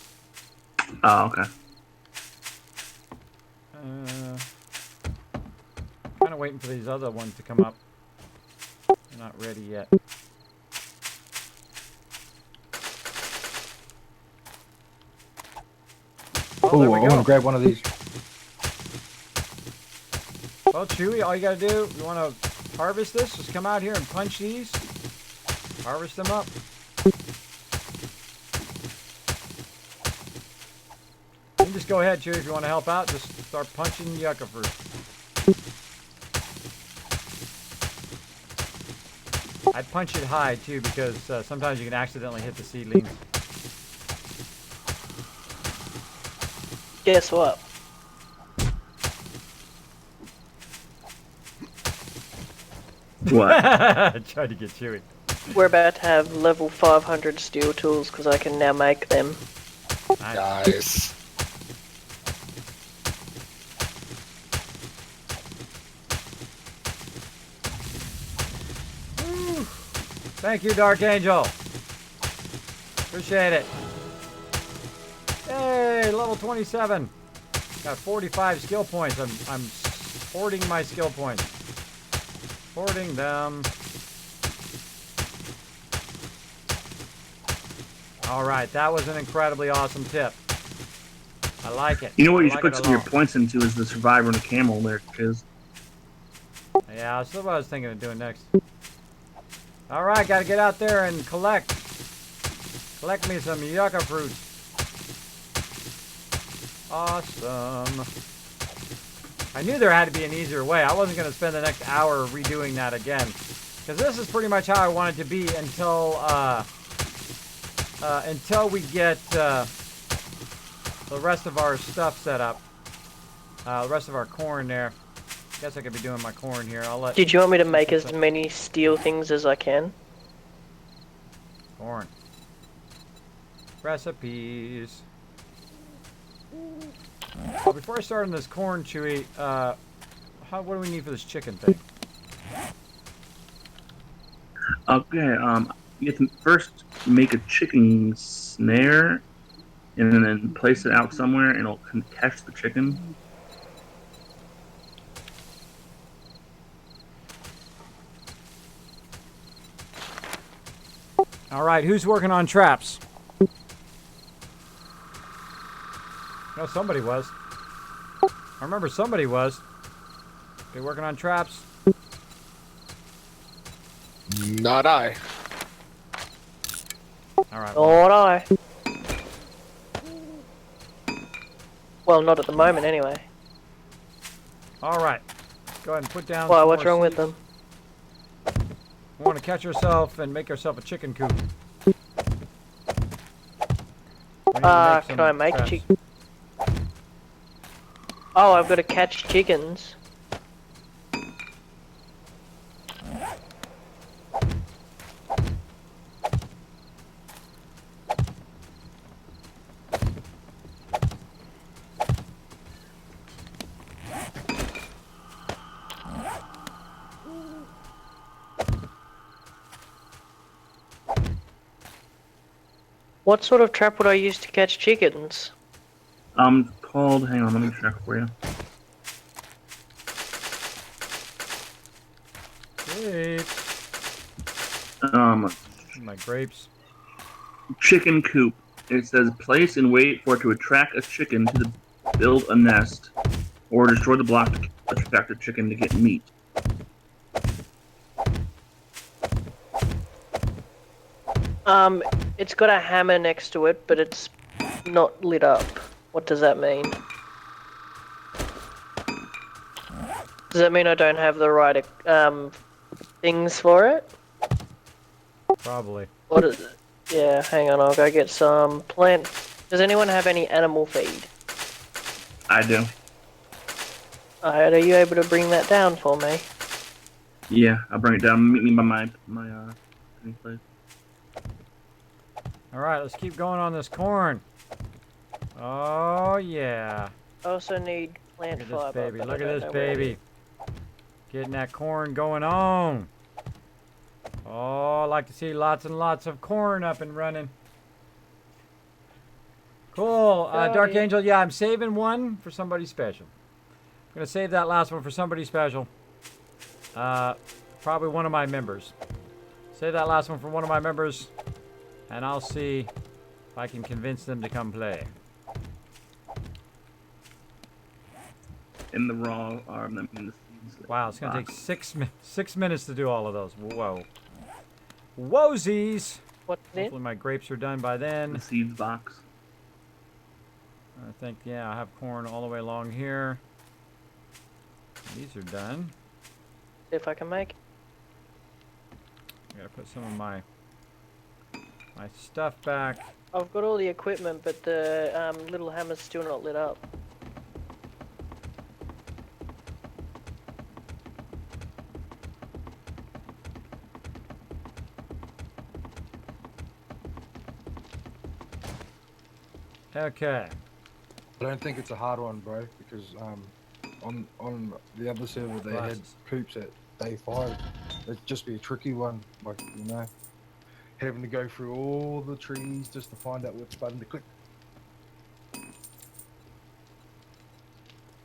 [SPEAKER 6] Oh, okay.
[SPEAKER 1] Kind of waiting for these other ones to come up. They're not ready yet.
[SPEAKER 4] Oh,
[SPEAKER 1] there we
[SPEAKER 4] I
[SPEAKER 1] go.
[SPEAKER 4] want to grab one of these.
[SPEAKER 1] Well, Chewy, all you gotta do, you want to harvest this, just come out here and punch these. Harvest them up. You can just go ahead, Chewy, if you want to help out. Just start punching yucca first. I'd punch it high, too, because sometimes you can accidentally hit the seedlings.
[SPEAKER 2] Guess what?
[SPEAKER 6] What?
[SPEAKER 1] Tried to get Chewy.
[SPEAKER 2] We're about to have level 500 steel tools because I can now make them.
[SPEAKER 3] Nice.
[SPEAKER 1] Thank you, Dark Angel. Appreciate it. Hey, level 27. Got 45 skill points. I'm hoarding my skill points. Hoarding them. All right, that was an incredibly awesome tip. I like it.
[SPEAKER 6] You know what you
[SPEAKER 1] I
[SPEAKER 6] should
[SPEAKER 1] like
[SPEAKER 6] put
[SPEAKER 1] it
[SPEAKER 6] some of
[SPEAKER 1] a
[SPEAKER 6] your
[SPEAKER 1] lot.
[SPEAKER 6] points into is the survivor and the camel there, because
[SPEAKER 1] Yeah, that's what I was thinking of doing next. All right, gotta get out there and collect. Collect me some yucca fruit. Awesome. I knew there had to be an easier way. I wasn't gonna spend the next hour redoing that again, because this is pretty much how I want it to be until we get the rest of our stuff set up. The rest of our corn there. Guess I could be doing my corn here. I'll let.
[SPEAKER 2] Did you want me to make as many steel things as I can?
[SPEAKER 1] Corn. Recipes. Well, before I start on this corn, Chewy, what do we need for this chicken thing?
[SPEAKER 6] Okay, you have to first make a chicken snare, and then place it out somewhere, and it'll catch the chicken.
[SPEAKER 1] All right, who's working on traps? No, somebody was. I remember somebody was. They working on traps?
[SPEAKER 3] Not I.
[SPEAKER 1] All right.
[SPEAKER 2] Nor I. Well, not at the moment, anyway.
[SPEAKER 1] All right. Go ahead and put down.
[SPEAKER 2] Why?
[SPEAKER 1] some
[SPEAKER 2] What's
[SPEAKER 1] more
[SPEAKER 2] wrong with
[SPEAKER 1] seeds.
[SPEAKER 2] them?
[SPEAKER 1] We want to catch yourself and make yourself a chicken coop. We need to
[SPEAKER 2] Can I
[SPEAKER 1] some
[SPEAKER 2] make
[SPEAKER 1] traps.
[SPEAKER 2] chicken? Oh, I've got to catch chickens. What sort of trap would I use to catch chickens?
[SPEAKER 6] Called. Hang on, let me check for you.
[SPEAKER 1] Grapes. My grapes.
[SPEAKER 6] Chicken coop. It says place and wait for it to attract a chicken to build a nest, or destroy the block to attract a chicken to get meat.
[SPEAKER 2] It's got a hammer next to it, but it's not lit up. What does that mean? Does that mean I don't have the right things for it?
[SPEAKER 1] Probably.
[SPEAKER 2] What is it? Yeah, hang on, I'll go get some plant. Does anyone have any animal feed?
[SPEAKER 6] I do.
[SPEAKER 2] Alright, are you able to bring that down for me?
[SPEAKER 6] Yeah, I'll bring it down. Meet me by my place.
[SPEAKER 1] All right, let's keep going on this corn. Oh yeah.
[SPEAKER 2] I also need plant
[SPEAKER 1] Look at this
[SPEAKER 2] fiber.
[SPEAKER 1] baby.
[SPEAKER 2] but I
[SPEAKER 1] Look at
[SPEAKER 2] don't
[SPEAKER 1] this
[SPEAKER 2] know where it
[SPEAKER 1] baby. Getting that corn going on. Oh, I like to see lots and lots of corn up and running. Cool. Dark
[SPEAKER 2] Sorry.
[SPEAKER 1] Angel, yeah, I'm saving one for somebody special. I'm going to save that last one for somebody special. Probably one of my members. Save that last one for one of my members, and I'll see if I can convince them to come play.
[SPEAKER 6] In the raw arm, that means the seeds.
[SPEAKER 1] Wow, it's going to take 6 minutes to do all of those. Whoa. Whozies!
[SPEAKER 2] What's it?
[SPEAKER 1] Hopefully my grapes are done by then.
[SPEAKER 6] The seeds box.
[SPEAKER 1] I think, yeah, I have corn all the way along here. These are done.
[SPEAKER 2] See if I can make it.
[SPEAKER 1] I gotta put some of my stuff back.
[SPEAKER 2] I've got all the equipment, but the little hammer's still not lit up.
[SPEAKER 1] Okay.
[SPEAKER 4] I don't think it's a hard one, bro, because on the other server they had
[SPEAKER 1] Glasses.
[SPEAKER 4] coops at day 5. It'd just be a tricky one, like, you know, having to go through all the trees just to find out which button to click.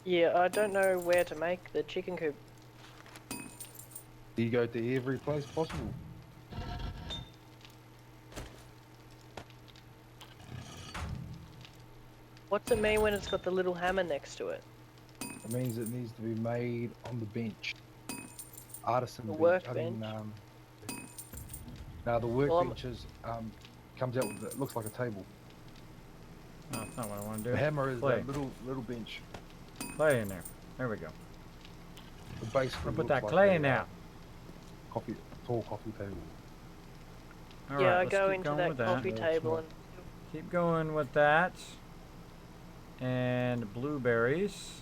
[SPEAKER 2] Yeah, I don't know where to make the chicken coop.
[SPEAKER 4] You go to every place possible.
[SPEAKER 2] What's it mean when it's got the little hammer next to it?
[SPEAKER 4] It means it needs to be made on the bench. Artisan
[SPEAKER 2] The
[SPEAKER 4] bench.
[SPEAKER 2] workbench?
[SPEAKER 4] Now the
[SPEAKER 2] Well, I'm-
[SPEAKER 4] workbenches comes out with it looks like a table.
[SPEAKER 1] No, that's not what I want to do.
[SPEAKER 4] The hammer is
[SPEAKER 1] Clay.
[SPEAKER 4] that little bench.
[SPEAKER 1] Clay in there. There we go.
[SPEAKER 4] The base
[SPEAKER 1] We'll
[SPEAKER 4] for
[SPEAKER 1] put that clay in there.
[SPEAKER 4] Tall coffee table.
[SPEAKER 1] All
[SPEAKER 2] yeah,
[SPEAKER 1] right,
[SPEAKER 2] I
[SPEAKER 1] let's
[SPEAKER 2] go
[SPEAKER 1] keep
[SPEAKER 2] into
[SPEAKER 1] going
[SPEAKER 2] that
[SPEAKER 1] with that.
[SPEAKER 2] coffee
[SPEAKER 4] Yeah,
[SPEAKER 2] table
[SPEAKER 4] smart.
[SPEAKER 2] and
[SPEAKER 1] Keep going with that. And blueberries.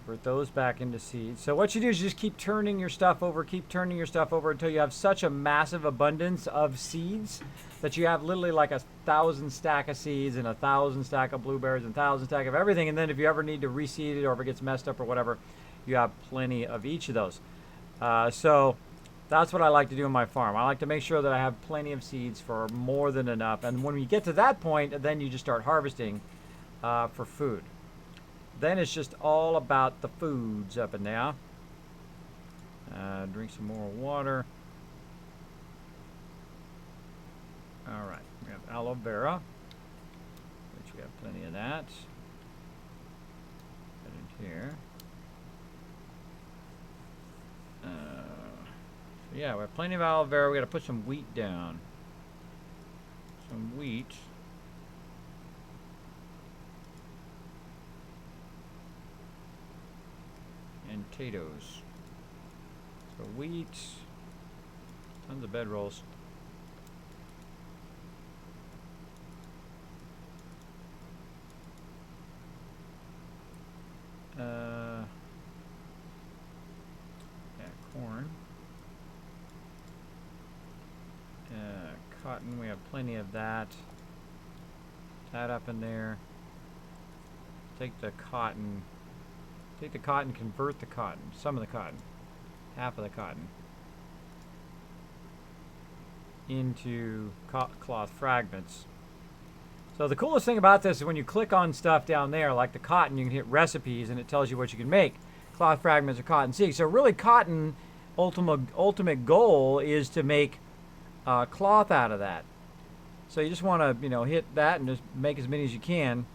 [SPEAKER 1] Convert those back into seeds. So what you do is you just keep turning your stuff over, until you have such a massive abundance of seeds that you have literally like 1,000 stack of seeds and 1,000 stack of blueberries and 1,000 stack of everything. And then if you ever need to reseed it or if it gets messed up or whatever, you have plenty of each of those. So that's what I like to do in my farm. I like to make sure that I have plenty of seeds for more than enough. And when we get to that point, then you just start harvesting for food. Then it's just all about the foods up and down. Drink some more water. All right, we have aloe vera, which we have plenty of that. Put it here. So yeah, we have plenty of aloe vera. We got to put some wheat down. Some wheat. And potatoes. So wheat, tons of bedrolls. Yeah, corn. Cotton, we have plenty of that. That up in there. Take the cotton, convert the cotton, some of the cotton, half of the cotton, into cloth fragments. So the coolest thing about this is when you click on stuff down there, like the cotton, you can hit recipes and it tells you what you can make. Cloth fragments or cotton seeds. So really cotton, ultimate goal is to make cloth out of that. So you just want to, hit that and just make as many as you can,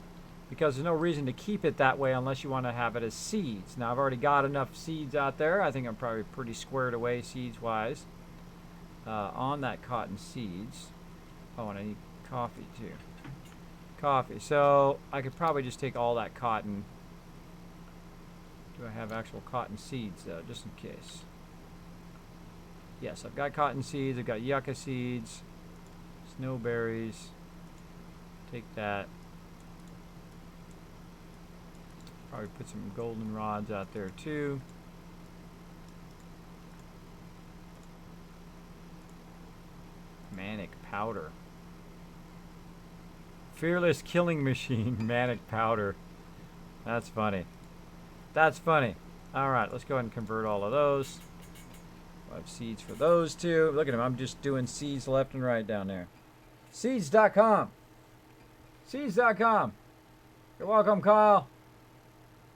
[SPEAKER 1] because there's no reason to keep it that way unless you want to have it as seeds. Now I've already got enough seeds out there. I think I'm probably pretty squared away seeds-wise on that cotton seeds. Oh, and I need coffee too. Coffee. So I could probably just take all that cotton. Do I have actual cotton seeds though, just in case? Yes, I've got cotton seeds. I've got yucca seeds, snowberries. Take that. Probably put some goldenrods out there too. Manic powder. Fearless killing machine. Manic powder. That's funny. That's funny. Alright, let's go ahead and convert all of those. I have seeds for those too. Look at them. I'm just doing seeds left and right down there. Seeds.com. Seeds.com. You're welcome, Kyle.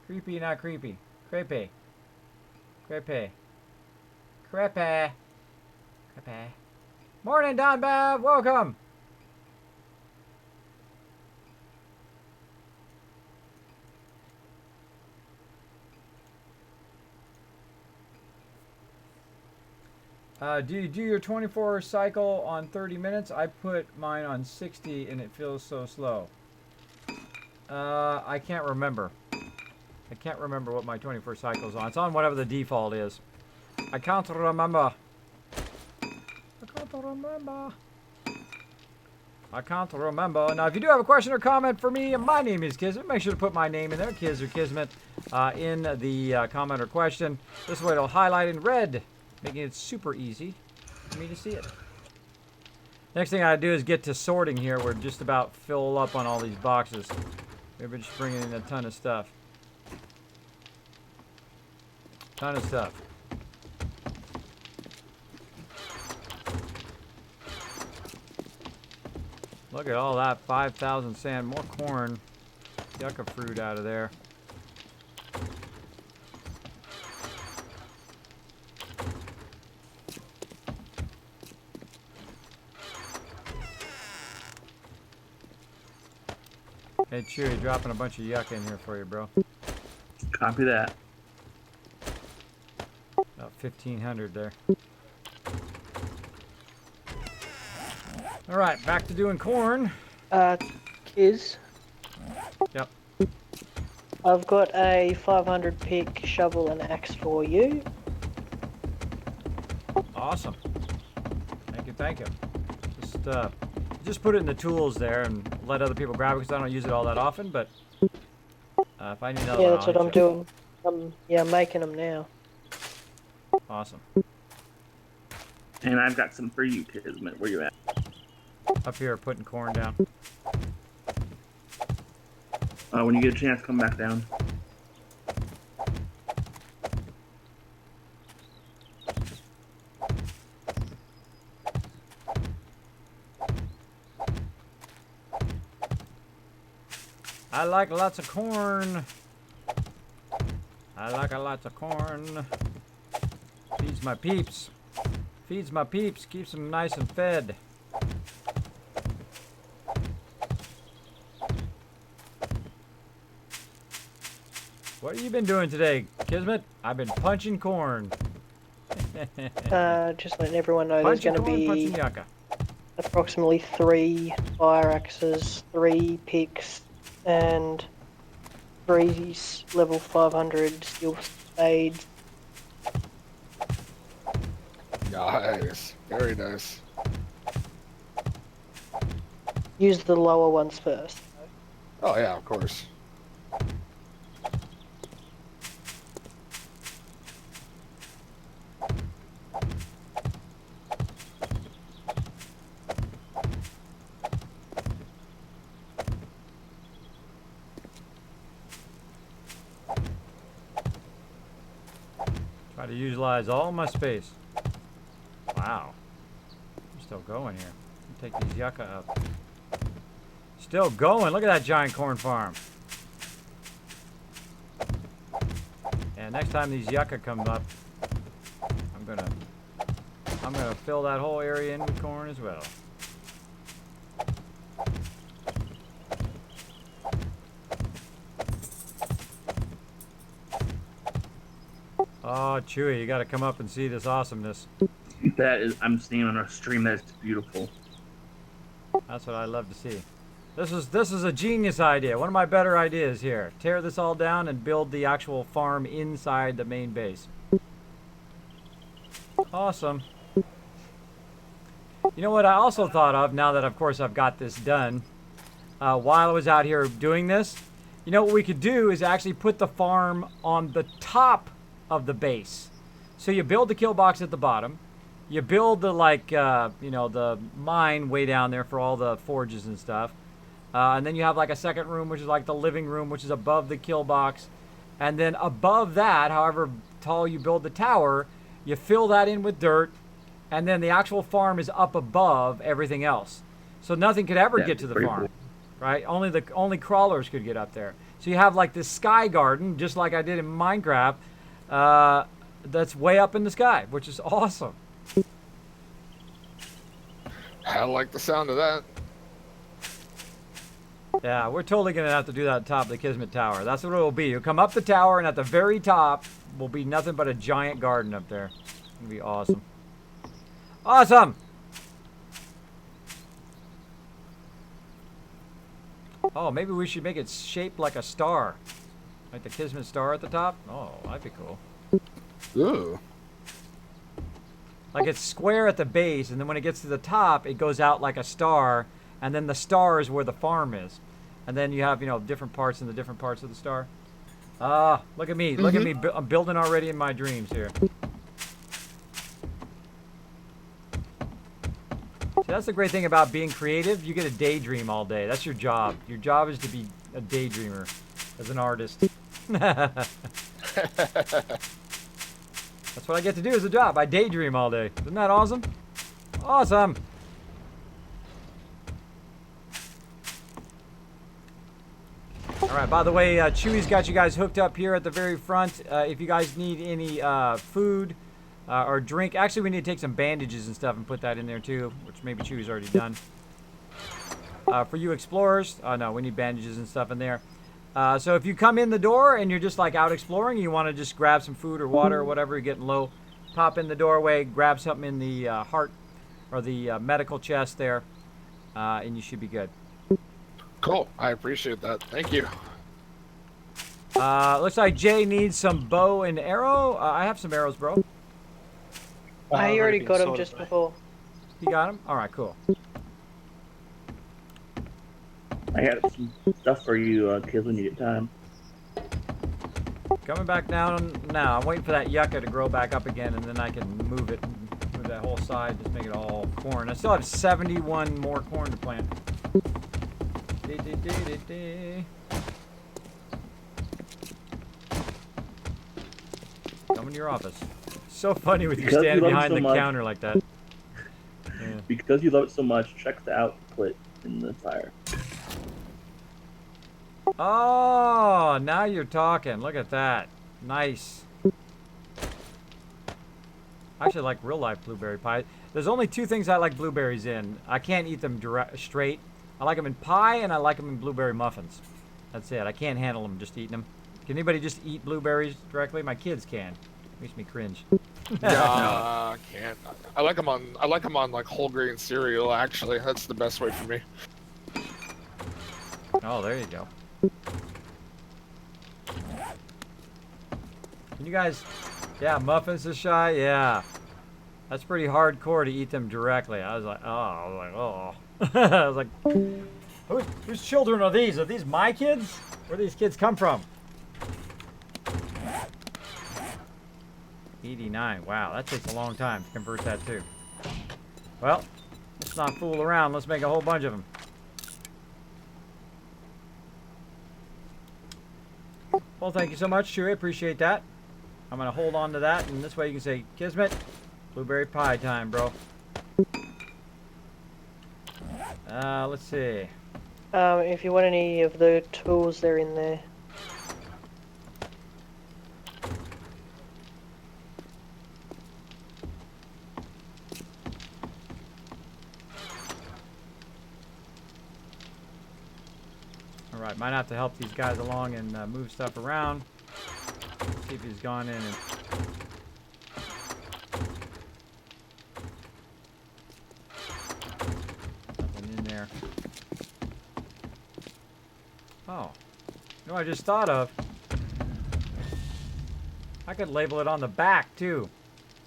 [SPEAKER 1] Creepy, not creepy. Creepy. Creepy. Creepy. Creepy. Morning, Don Bev. Welcome. Do you do your 24 cycle on 30 minutes? I put mine on 60 and it feels so slow. I can't remember. I can't remember what my 24 cycle's on. It's on whatever the default is. I can't remember. I can't remember. I can't remember. Now, if you do have a question or comment for me, my name is Kismet. Make sure to put my name in there, Kiz or Kismet, in the comment or question. This way it'll highlight in red, making it super easy for me to see it. Next thing I do is get to sorting here. We're just about full up on all these boxes. We're just bringing in a ton of stuff. Ton of stuff. Look at all that 5,000 sand, more corn, yucca fruit out of there. Hey, Chewy, dropping a bunch of yucca in here for you, bro.
[SPEAKER 6] Copy that.
[SPEAKER 1] About 1,500 there. All right, back to doing corn.
[SPEAKER 2] Kiz.
[SPEAKER 1] Yep.
[SPEAKER 2] I've got a 500 pick shovel and axe for you.
[SPEAKER 1] Awesome. Thank you. Just put it in the tools there and let other people grab it because I don't use it all that often. But if I need another
[SPEAKER 2] Yeah,
[SPEAKER 1] one,
[SPEAKER 2] that's
[SPEAKER 1] I'll
[SPEAKER 2] what I'm
[SPEAKER 1] hit you.
[SPEAKER 2] doing. I'm making them now.
[SPEAKER 1] Awesome.
[SPEAKER 6] And I've got some for you, Kismet. Where you at?
[SPEAKER 1] Up here, putting corn down.
[SPEAKER 6] When you get a chance, come back down.
[SPEAKER 1] I like lots of corn. I like a lots of corn. Feeds my peeps. Feeds my peeps. Keeps them nice and fed. What have you been doing today, Kismet? I've been punching corn.
[SPEAKER 2] Just letting everyone know there's
[SPEAKER 1] Punching
[SPEAKER 2] going to
[SPEAKER 1] corn,
[SPEAKER 2] be
[SPEAKER 1] punching yucca.
[SPEAKER 2] approximately 3 fire axes, 3 picks, and 3 level 500 steel spades.
[SPEAKER 3] Nice. Very nice.
[SPEAKER 2] Use the lower ones first.
[SPEAKER 3] Oh yeah, of course.
[SPEAKER 1] Try to utilize all my space. Wow. I'm still going here. Take these yucca up. Still going. Look at that giant corn farm. And next time these yucca come up, I'm gonna fill that whole area in with corn as well. Oh, Chewy, you gotta come up and see this awesomeness.
[SPEAKER 6] That is, I'm seeing on our stream. That's beautiful.
[SPEAKER 1] That's what I love to see. This is a genius idea. One of my better ideas here. Tear this all down and build the actual farm inside the main base. Awesome. You know what I also thought of, now that of course I've got this done, while I was out here doing this, you know what we could do is actually put the farm on the top of the base. So you build the kill box at the bottom. You build the the mine way down there for all the forges and stuff. And then you have like a second room, which is like the living room, which is above the kill box. And then above that, however tall you build the tower, you fill that in with dirt. And then the actual farm is up above everything else. So nothing could ever get to the farm, right? Only crawlers could get up there. So you have like this sky garden, just like I did in Minecraft, that's way up in the sky, which is awesome.
[SPEAKER 3] I like the sound of that.
[SPEAKER 1] Yeah, we're totally going to have to do that at the top of the Kismet Tower. That's what it will be. You'll come up the tower, and at the very top will be nothing but a giant garden up there. It'll be awesome. Awesome! Oh, maybe we should make it shaped like a star. Like the Kismet star at the top? Oh, that'd be cool.
[SPEAKER 3] Ooh.
[SPEAKER 1] Like it's square at the base, and then when it gets to the top, it goes out like a star, and then the star is where the farm is. And then you have, different parts in the different parts of the star. Ah, look at me. Look at me. I'm building already in my dreams here. See, that's the great thing about being creative. You get a daydream all day. That's your job. Your job is to be a daydreamer as an artist. That's what I get to do as a job. I daydream all day. Isn't that awesome? Awesome. All right, by the way, Chewy's got you guys hooked up here at the very front. If you guys need any food or drink. Actually, we need to take some bandages and stuff and put that in there too, which maybe Chewy's already done. For you explorers, no, we need bandages and stuff in there. So if you come in the door and you're just like out exploring, you want to just grab some food or water or whatever, you're getting low, pop in the doorway, grab something in the heart or the medical chest there, and you should be good.
[SPEAKER 3] Cool. I appreciate that. Thank you.
[SPEAKER 1] Looks like Jay needs some bow and arrow. I have some arrows, bro.
[SPEAKER 2] I already
[SPEAKER 7] been
[SPEAKER 2] got him
[SPEAKER 7] sorted,
[SPEAKER 2] just
[SPEAKER 7] mate.
[SPEAKER 2] before.
[SPEAKER 1] You got them? All right, cool.
[SPEAKER 6] I got some stuff for you, kids, when you get time.
[SPEAKER 1] Coming back down now. I'm waiting for that yucca to grow back up again, and then I can move it, move that whole side, just make it all corn. I still have 71 more corn to plant. Come in your office. So funny with you
[SPEAKER 6] Because you
[SPEAKER 1] standing
[SPEAKER 6] love it
[SPEAKER 1] behind
[SPEAKER 6] so
[SPEAKER 1] the
[SPEAKER 6] much.
[SPEAKER 1] counter like that. Yeah.
[SPEAKER 6] Because you love it so much, check the output in the fire.
[SPEAKER 1] Oh, now you're talking. Look at that. Nice. I actually like real life blueberry pie. There's only two things I like blueberries in. I can't eat them straight. I like them in pie and I like them in blueberry muffins. That's it. I can't handle them just eating them. Can anybody just eat blueberries directly? My kids can. Makes me cringe.
[SPEAKER 3] I can't. I like them on like whole grain cereal. Actually, that's the best way for me.
[SPEAKER 1] Oh, there you go. Can you guys, yeah, muffins is shy, yeah. That's pretty hardcore to eat them directly. I was like, oh. I was like, whose children are these? Are these my kids? Where do these kids come from? 89, wow, that takes a long time to convert that too. Well, let's not fool around. Let's make a whole bunch of them. Well, thank you so much, Chewy. Appreciate that. I'm going to hold on to that, and this way you can say, Kismet, blueberry pie time, bro. Let's see.
[SPEAKER 2] If you want any of the tools, they're in there.
[SPEAKER 1] Alright, might have to help these guys along and move stuff around. See if he's gone in and... Nothing in there. Oh. You know what I just thought of? I could label it on the back, too.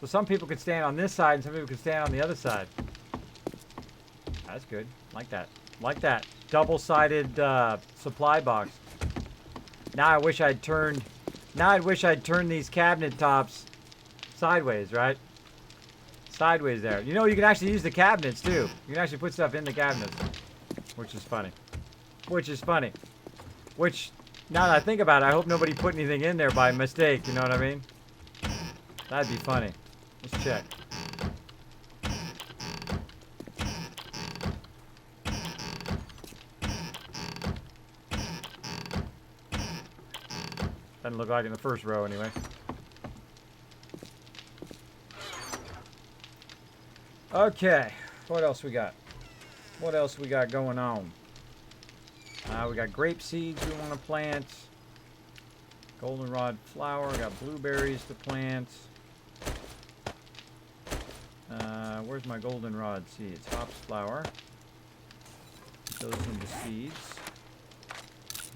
[SPEAKER 1] So some people could stand on this side and some people could stand on the other side. That's good. Like that. Like that. Double-sided supply box. Now I wish I'd turned these cabinet tops sideways, right? Sideways there. You know, you can actually use the cabinets too. You can actually put stuff in the cabinets, which is funny. Which is funny. Which, now that I think about it, I hope nobody put anything in there by mistake. You know what I mean? That'd be funny. Let's check. Doesn't look like in the first row anyway. Okay, what else we got? What else we got going on? We got grape seeds we want to plant. Goldenrod flower. We got blueberries to plant. Where's my goldenrod seeds? Hops flower. Put those into seeds.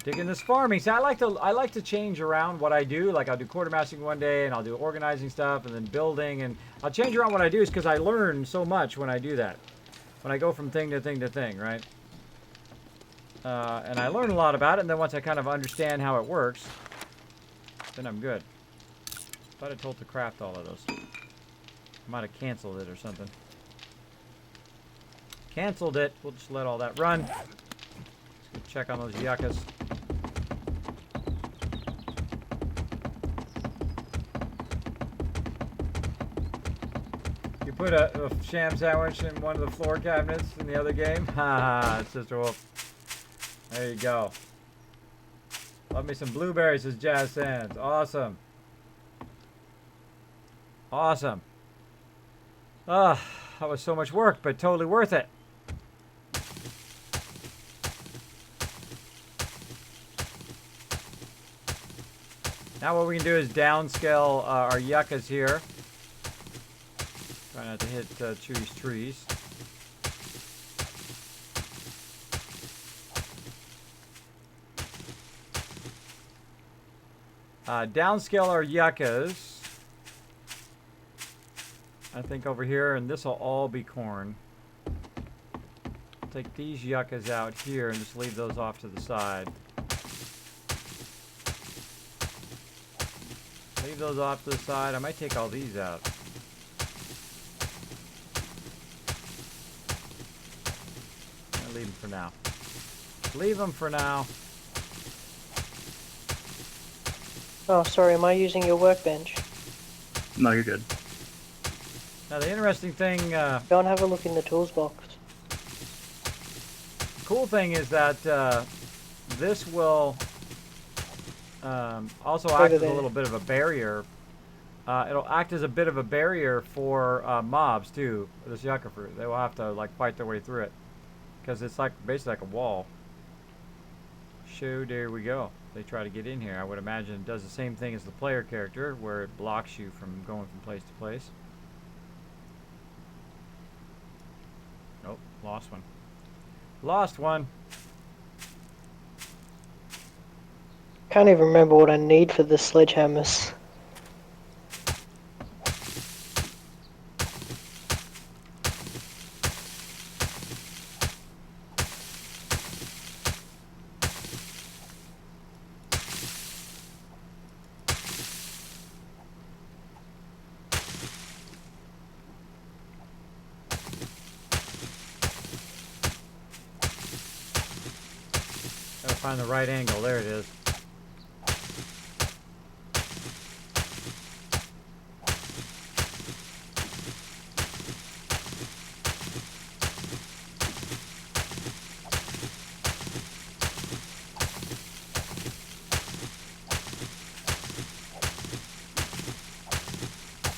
[SPEAKER 1] Digging this farming. See, I like to change around what I do. Like I'll do quartermastering one day, and I'll do organizing stuff, and then building, and I'll change around what I do, is because I learn so much when I do that. When I go from thing to thing to thing, right? And I learn a lot about it, and then once I kind of understand how it works, then I'm good. Thought I told to craft all of those. I might have canceled it or something. Canceled it. We'll just let all that run. Let's go check on those yuccas. You put a sham sandwich in one of the floor cabinets in the other game? Haha, Sister Wolf. There you go. Love me some blueberries, says Jazz Sands. Awesome. Awesome. Ah, that was so much work, but totally worth it. Now what we can do is downscale our yuccas here. Try not to hit Chewy's trees. Downscale our yuccas. I think over here, and this will all be corn. Take these yuccas out here and just leave those off to the side. Leave those off to the side. I might take all these out. I'll leave them for now. Leave them for now.
[SPEAKER 2] Oh, sorry, am I using your workbench?
[SPEAKER 6] No, you're good.
[SPEAKER 1] Now the interesting thing,
[SPEAKER 2] Go and have a look in the tools box.
[SPEAKER 1] cool thing is that this will also act as a little bit of a barrier. It'll act as a bit of a barrier for mobs too. This yucca fruit, they will have to like fight their way through it because it's like basically like a wall. So there we go. They try to get in here. I would imagine it does the same thing as the player character, where it blocks you from going from place to place. Nope, lost one. Lost one.
[SPEAKER 2] Can't even remember what I need for the sledgehammers.
[SPEAKER 1] Gotta find the right angle. There it is.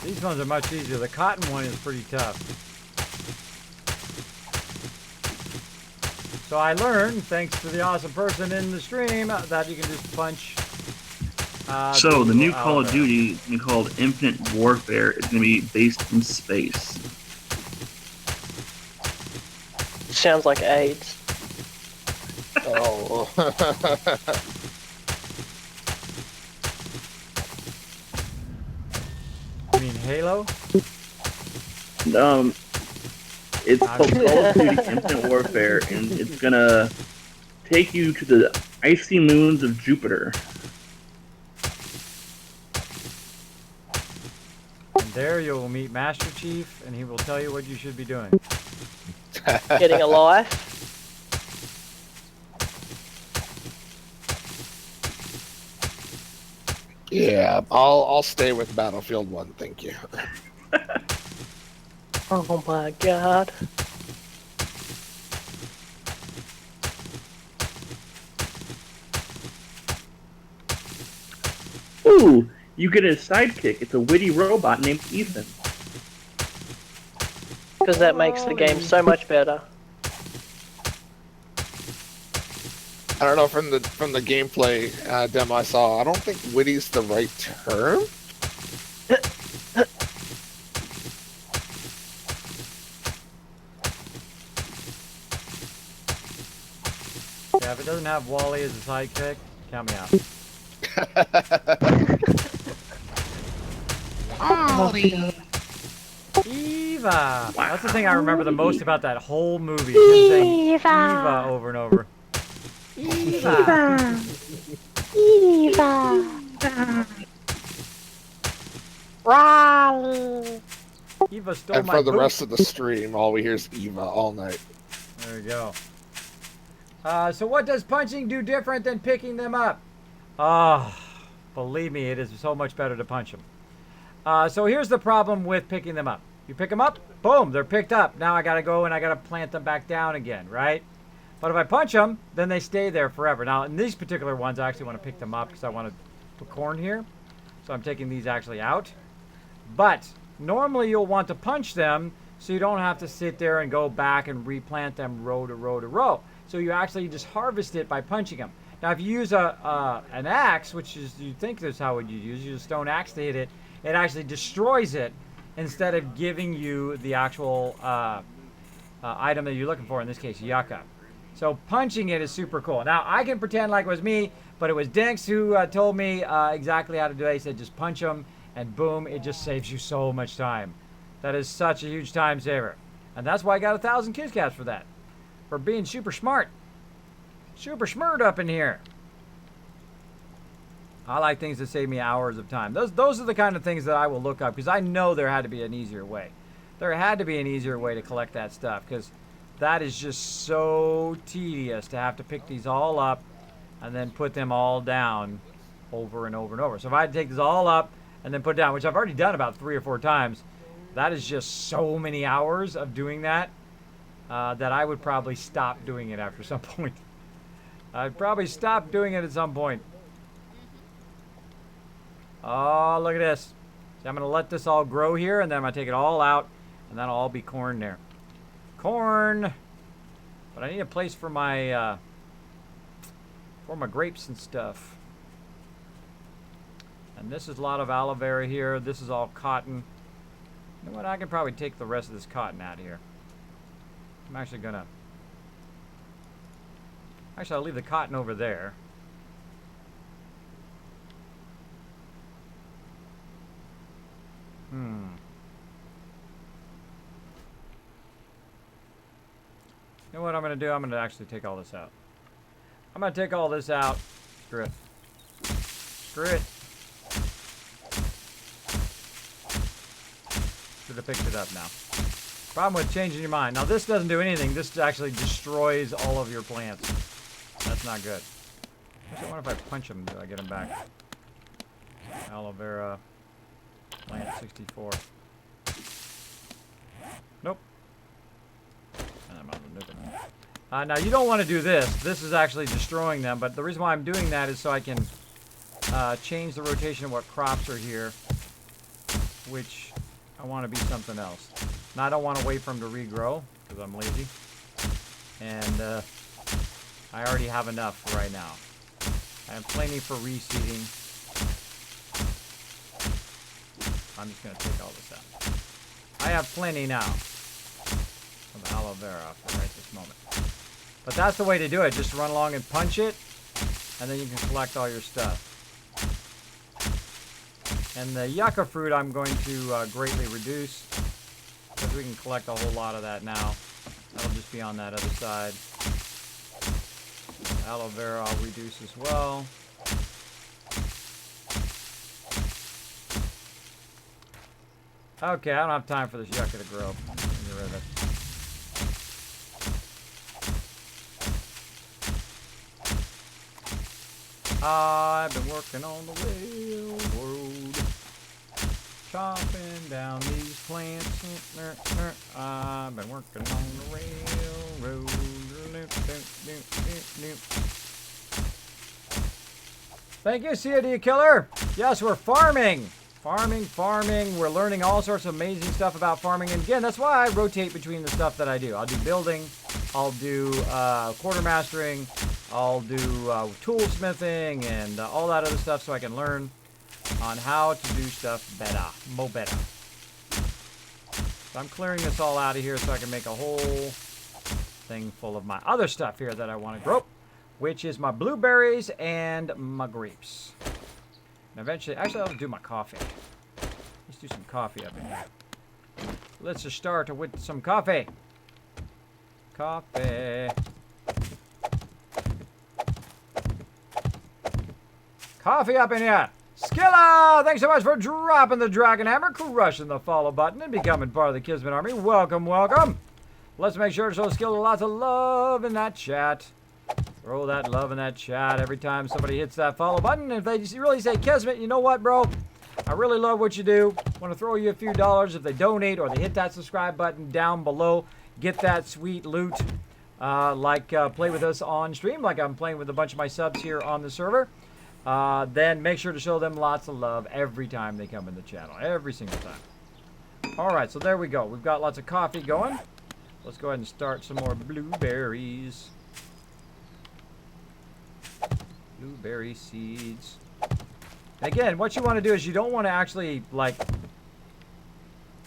[SPEAKER 1] These ones are much easier. The cotton one is pretty tough. So I learned, thanks to the awesome person in the stream, that you can just punch.
[SPEAKER 6] So the new Call of Duty is going to be called Infinite Warfare. It's going to be based in space.
[SPEAKER 2] Sounds like AIDS.
[SPEAKER 3] Oh.
[SPEAKER 1] You mean Halo?
[SPEAKER 6] It's called Call of Duty Infinite Warfare, and it's going to take you to the icy moons of Jupiter.
[SPEAKER 1] And there you will meet Master Chief, and he will tell you what you should be doing.
[SPEAKER 2] Getting a life.
[SPEAKER 3] Yeah, I'll stay with Battlefield 1, thank you.
[SPEAKER 2] Oh my god.
[SPEAKER 6] Ooh, you get a sidekick. It's a witty robot named Ethan.
[SPEAKER 2] Because that makes the game so much better.
[SPEAKER 3] I don't know, from the gameplay demo I saw, I don't think witty's the right term.
[SPEAKER 1] Yeah, if it doesn't have Wally as a sidekick, count me out. Eva! That's the thing I remember the most about that whole movie. Him saying Eva over and over. Eva!
[SPEAKER 2] Raleigh.
[SPEAKER 1] Eva stole
[SPEAKER 3] And
[SPEAKER 1] my
[SPEAKER 3] for the
[SPEAKER 1] boot.
[SPEAKER 3] rest of the stream, all we hear is Eva all night.
[SPEAKER 1] There we go. So what does punching do different than picking them up? Believe me, it is so much better to punch them. So here's the problem with picking them up. You pick them up, boom, they're picked up. Now I gotta go and I gotta plant them back down again, right? But if I punch them, then they stay there forever. Now in these particular ones, I actually want to pick them up because I want to put corn here. So I'm taking these actually out. But normally you'll want to punch them so you don't have to sit there and go back and replant them row to row to row. So you actually just harvest it by punching them. Now if you use an axe, which is, you think that's how you use a stone axe to hit it, it actually destroys it instead of giving you the actual item that you're looking for, in this case, yucca. So punching it is super cool. Now I can pretend like it was me, But it was Dinks who told me exactly how to do it. He said just punch them, and boom, it just saves you so much time. That is such a huge time saver. And that's why I got 1,000 Kiss Caps for that. For being super smart. Super smart up in here. I like things that save me hours of time. Those are the kind of things that I will look up, because I know there had to be an easier way. There had to be an easier way to collect that stuff, because that is just so tedious to have to pick these all up and then put them all down over and over and over. So if I had to take this all up and then put it down, which I've already done about 3 or 4 times, that is just so many hours of doing that that I would probably stop doing it after some point. I'd probably stop doing it at some point. Oh, look at this. See, I'm going to let this all grow here, and then I'm going to take it all out, and that'll all be corn there. Corn! But I need a place for my grapes and stuff. And this is a lot of aloe vera here. This is all cotton. You know what? I can probably take the rest of this cotton out of here. I'm actually going to... Actually, I'll leave the cotton over there. You know what I'm going to do? I'm going to actually take all this out. I'm going to take all this out. Screw it. Screw it. Should have picked it up now. Problem with changing your mind. Now, this doesn't do anything. This actually destroys all of your plants. That's not good. Actually, I wonder if I punch them, do I get them back? Aloe vera. Plant 64. Nope. And I'm out of nuke. Now, you don't want to do this. This is actually destroying them, but the reason why I'm doing that is so I can change the rotation of what crops are here, which I want to be something else. Now, I don't want to wait for them to regrow, because I'm lazy. And I already have enough right now. I have plenty for reseeding. I'm just going to take all this out. I have plenty now of aloe vera for right this moment. But that's the way to do it. Just run along and punch it, and then you can collect all your stuff. And the yucca fruit I'm going to greatly reduce, because we can collect a whole lot of that now. That'll just be on that other side. Aloe vera I'll reduce as well. Okay, I don't have time for this yucca to grow. Get rid of it. I've been working on the railroad, chopping down these plants. I've been working on the railroad. Thank you, COD Killer. Yes, we're farming. Farming. We're learning all sorts of amazing stuff about farming. And again, that's why I rotate between the stuff that I do. I'll do building. I'll do quartermastering. I'll do toolsmithing and all that other stuff so I can learn on how to do stuff better. Mo better. So I'm clearing this all out of here so I can make a whole thing full of my other stuff here that I want to grow, which is my blueberries and my grapes. And eventually, actually, I'll do my coffee. Let's do some coffee up in here. Let's just start with some coffee. Coffee. Coffee up in here. Skilla! Thanks so much for dropping the Dragon Hammer, crushing the follow button, and becoming part of the Kismet Army. Welcome, welcome. Let's make sure to show Skilla lots of love in that chat. Throw that love in that chat every time somebody hits that follow button. And if they just really say, Kismet, you know what, bro? I really love what you do. Want to throw you a few dollars if they donate or they hit that subscribe button down below. Get that sweet loot. Play with us on stream, like I'm playing with a bunch of my subs here on the server. Then make sure to show them lots of love every time they come in the channel. Every single time. Alright, so there we go. We've got lots of coffee going. Let's go ahead and start some more blueberries. Blueberry seeds. And again, what you want to do is you don't want to actually,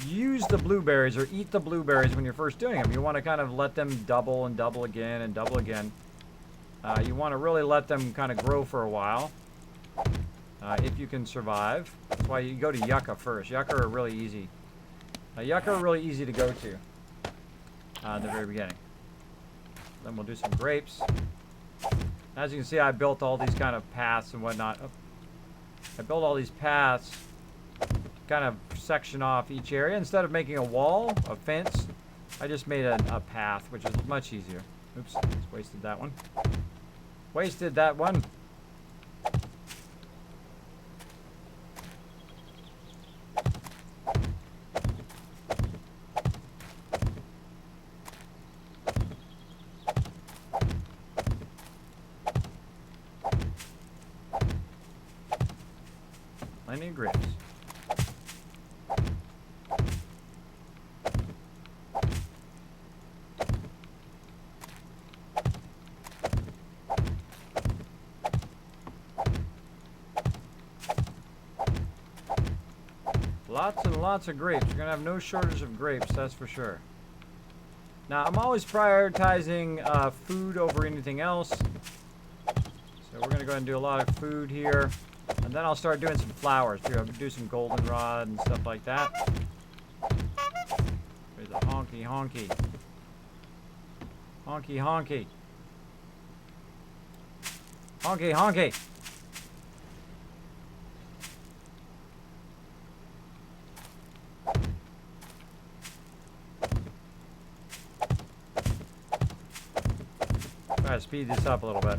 [SPEAKER 1] use the blueberries or eat the blueberries when you're first doing them. You want to kind of let them double and double again and double again. You want to really let them kind of grow for a while, if you can survive. That's why you go to yucca first. Yucca are really easy. Yucca are really easy to go to at the very beginning. Then we'll do some grapes. As you can see, I built all these kind of paths and whatnot. I built all these paths to kind of section off each area. Instead of making a wall, a fence, I just made a path, which is much easier. Oops, just wasted that one. Wasted that one. Plenty of grapes. Lots and lots of grapes. You're going to have no shortage of grapes, that's for sure. Now, I'm always prioritizing food over anything else. So we're going to go ahead and do a lot of food here. And then I'll start doing some flowers too. I'll do some goldenrod and stuff like that. There's a honky honky. Honky honky. Honky honky. Try to speed this up a little bit.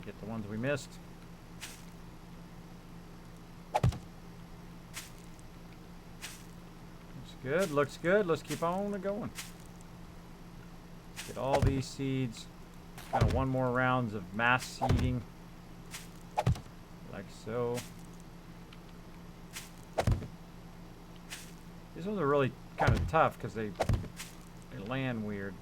[SPEAKER 1] Get the ones we missed. Looks good, looks good. Let's keep on going. Get all these seeds. Kind of one more rounds of mass seeding. Like so. These ones are really kind of tough because they land weird.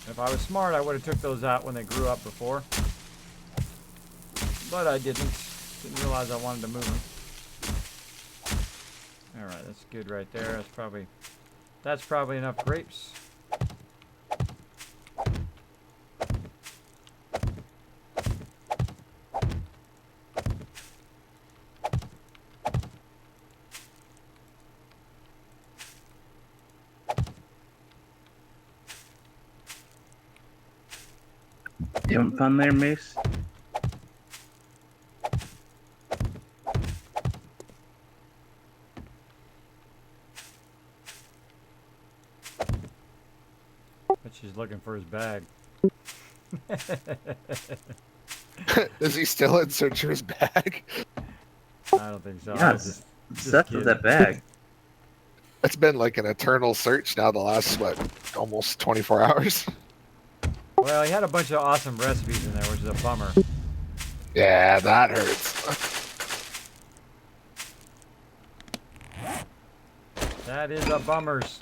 [SPEAKER 1] If I was smart, I would have took those out when they grew up before. But I didn't. Didn't realize I wanted to move them. Alright, that's good right there. That's probably enough grapes.
[SPEAKER 6] You having fun there, Mace?
[SPEAKER 1] But she's looking for his bag.
[SPEAKER 3] Is he still in search of his bag?
[SPEAKER 1] I don't think so.
[SPEAKER 6] Yeah,
[SPEAKER 1] I was just
[SPEAKER 6] obsessed with that bag.
[SPEAKER 3] It's been like an eternal search now, the last, what, almost 24 hours?
[SPEAKER 1] Well, he had a bunch of awesome recipes in there, which is a bummer.
[SPEAKER 3] Yeah, that hurts.
[SPEAKER 1] That is a bummers.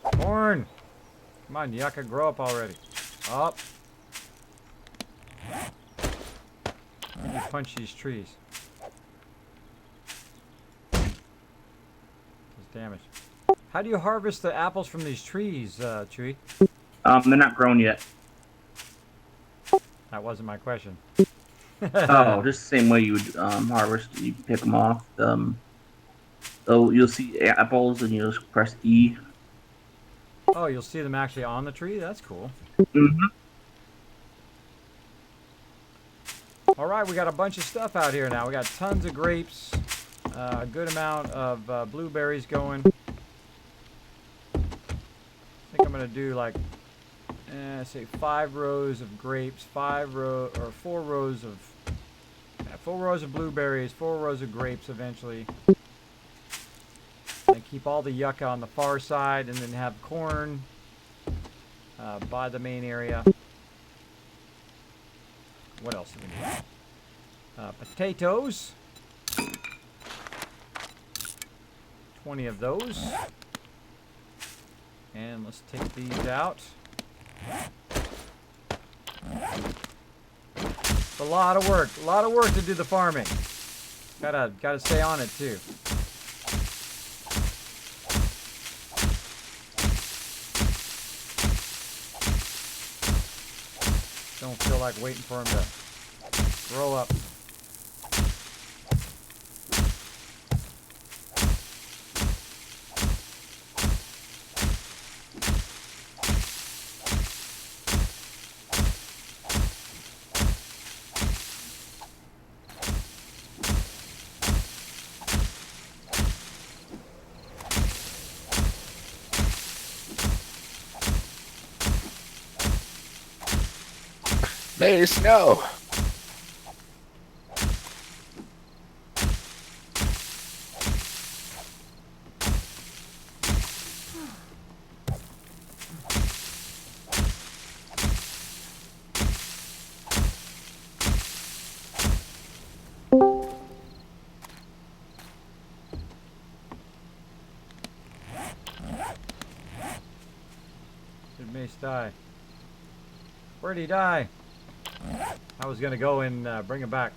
[SPEAKER 1] Corn! Come on, yucca, grow up already. Up. Let me punch these trees. Does damage. How do you harvest the apples from these trees, Chewy?
[SPEAKER 6] They're not grown yet.
[SPEAKER 1] That wasn't my question.
[SPEAKER 6] Oh, just the same way you would harvest. You pick them off. So you'll see apples, and you just press E.
[SPEAKER 1] Oh, you'll see them actually on the tree? That's cool.
[SPEAKER 6] Mm-hmm.
[SPEAKER 1] All right, we got a bunch of stuff out here now. We got tons of grapes, a good amount of blueberries going. I think I'm gonna do like, say 5 rows of grapes, 4 rows of, 4 rows of blueberries, 4 rows of grapes eventually. And keep all the yucca on the far side, and then have corn by the main area. What else do we need? Potatoes. 20 of those. And let's take these out. It's a lot of work. A lot of work to do the farming. Gotta stay on it too. Don't feel like waiting for him to grow up.
[SPEAKER 3] May snow.
[SPEAKER 1] Did Mace die? Where'd he die? I was gonna go and bring him back.